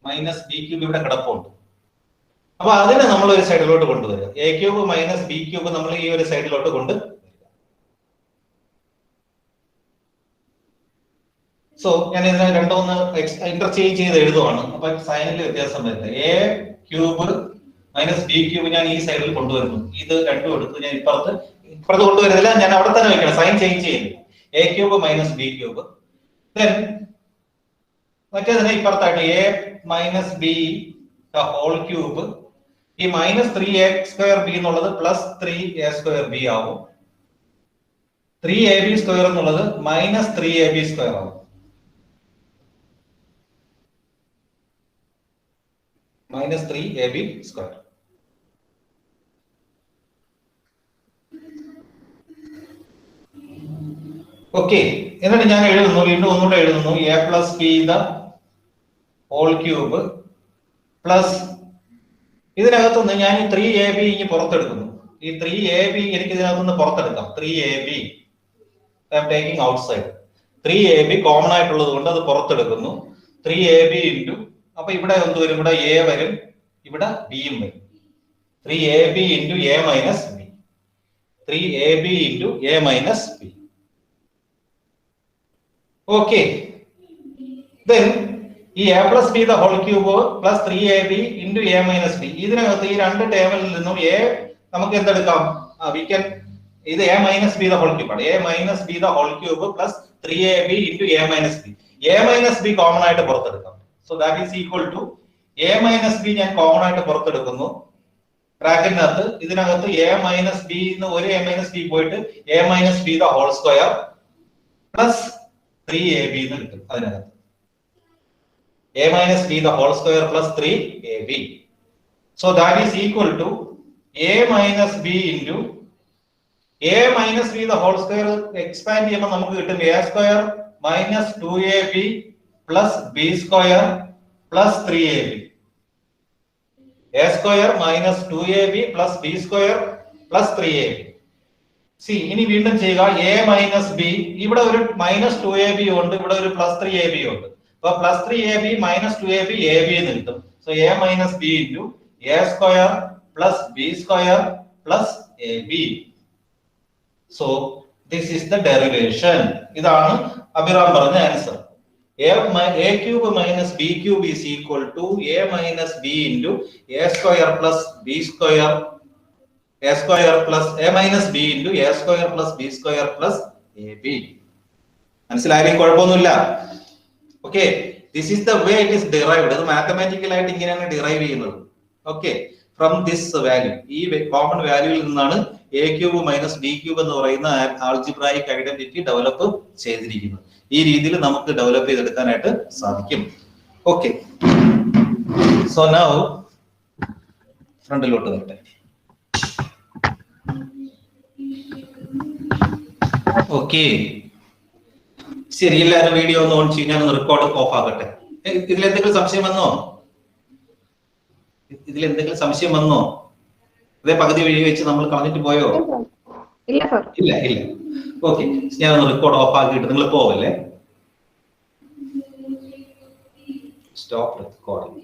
minus b cube ഇവിടെ കിടപ്പുണ്ട്. അപ്പൊ അതിനെ നമ്മൾ ഒരു സൈഡിലോട്ട് കൊണ്ടുവരിക. A cube minus b cube നമ്മൾ ഈ ഒരു സൈഡിലോട്ട് കൊണ്ടുവരിക. സോ ഞാൻ ഇതിനെ രണ്ടൊന്ന് ഇന്റർചേഞ്ച് ചെയ്ത് എഴുതുവാണ്. അപ്പൊ സൈനിൽ വ്യത്യാസം വരുന്നത്. A cube minus b cube ഞാൻ ഈ സൈഡിൽ കൊണ്ടുവരുന്നു. ഇത് രണ്ടും എടുത്ത് ഞാൻ ഇപ്പുറത്ത് കൊണ്ടുവരുന്നില്ല, ഞാൻ അവിടെ തന്നെ വെക്കണം. സൈൻ ചേഞ്ച് ചെയ്യുന്നില്ല. A cube minus b cube. Then മറ്റേതിനെ ഇപ്പുറത്തായിട്ട് a minus b the whole cube. ഈ മൈനസ് 3a സ്ക്വയർ ബി എന്നുള്ളത് പ്ലസ് 3a സ്ക്വയർ ബി ആവും. 3ab സ്ക്വയർ എന്നുള്ളത് മൈനസ് 3ab സ്ക്വയർ ആവും. Minus 3ab square. ഓക്കെ, എന്നിട്ട് ഞാൻ എഴുതുന്നു, വീണ്ടും ഒന്നുകൂടെ എഴുതുന്നു. A plus b the whole cube plus ഇതിനകത്തുനിന്ന് ഞാൻ ഈ 3ab ഇനി പുറത്തെടുക്കുന്നു. ഈ 3ab എനിക്ക് ഇതിനകത്തുനിന്ന് പുറത്തെടുക്കാം. 3ab I am taking outside. 3ab കോമൺ ആയിട്ടുള്ളത് കൊണ്ട് അത് പുറത്തെടുക്കുന്നു. 3ab ഇൻറ്റു, അപ്പൊ ഇവിടെ എന്ത് വരും? ഇവിടെ എ വരും, ഇവിടെ ബിയും വരും. 3ab into a minus b. 3ab into a minus b. Okay, then ഈ a plus b the whole cube plus 3ab into a minus b. ഇതിനകത്ത് ഈ രണ്ട് ടേബിളിൽ നിന്നും എ നമുക്ക് എന്തെടുക്കാം? ഇത് a minus b the whole cube ആണ്. A minus b the whole cube plus 3ab into a minus b. A minus b common ആയിട്ട് പുറത്തെടുക്കാം. So that is equal to a minus B ഞാൻ common ആയിട്ട് പുറത്തെടുക്കുന്നു. ബ്രാക്കറ്റിനകത്ത് ഇതിനകത്ത് a minus b ഒരു a minus b പോയിട്ട് a minus b the whole square plus 3ab എന്ന് കിട്ടും. അതിനകത്ത് a minus b the whole square plus 3ab. So that is equal to a minus b into a minus b the whole square expand ചെയ്യുമ്പോൾ നമുക്ക് കിട്ടും a square minus 2ab plus b square plus 3ab. a square minus 2ab plus b square plus 3ab. See, ഇനി വീണ്ടും ചെയ്യുക a minus b, ഇവിടെ ഒരു minus 2ab ഉണ്ട്, ഇവിടെ ഒരു plus 3ab ഉണ്ട്. അപ്പോൾ plus 3ab minus 2ab ab എന്ന് കിട്ടും. So a minus b into a square plus b square plus ab. So this is the derivation. ഇതാണ് അഭിറാം പറഞ്ഞ answer. a cube minus b cube is equal to a minus b into a square plus b square, a square plus a minus b into a square plus b square plus ab. മനസ്സിലായാലും കുഴപ്പമൊന്നുമില്ല. Okay, this is the way it is derived. അത് mathematical ആയിട്ട് ഇങ്ങനെയാണ് derive ചെയ്യുന്നത്. Okay, from this value, ഈ common വാല്യൂവിൽ നിന്നാണ് a cube minus b cube എന്ന് പറയുന്ന algebraic identity develop ചെയ്തിരിക്കുന്നത്. ഈ രീതിയിൽ നമുക്ക് ഡെവലപ്പ് ചെയ്തെടുക്കാനായിട്ട് സാധിക്കും. ഓക്കെ, സോ നൗ ഫ്രണ്ടിലോട്ട് വരട്ടെ. ഓക്കെ, ശരി, എല്ലാവരും വീഡിയോ ഒന്ന് ഓൺ ചെയ്യും. ഞാനൊന്ന് റെക്കോർഡ് ഓഫ് ആക്കട്ടെ. ഇതിലെന്തെങ്കിലും സംശയം വന്നോ? അതേ പകുതി വഴി വെച്ച് നമ്മൾ കളഞ്ഞിട്ട് പോയോ? ഇല്ല. ഓക്കെ, ഞാനൊന്ന് റെക്കോർഡ് ഓഫ് ആക്കിയിട്ട് നിങ്ങൾ പോവല്ലേ. Stop recording.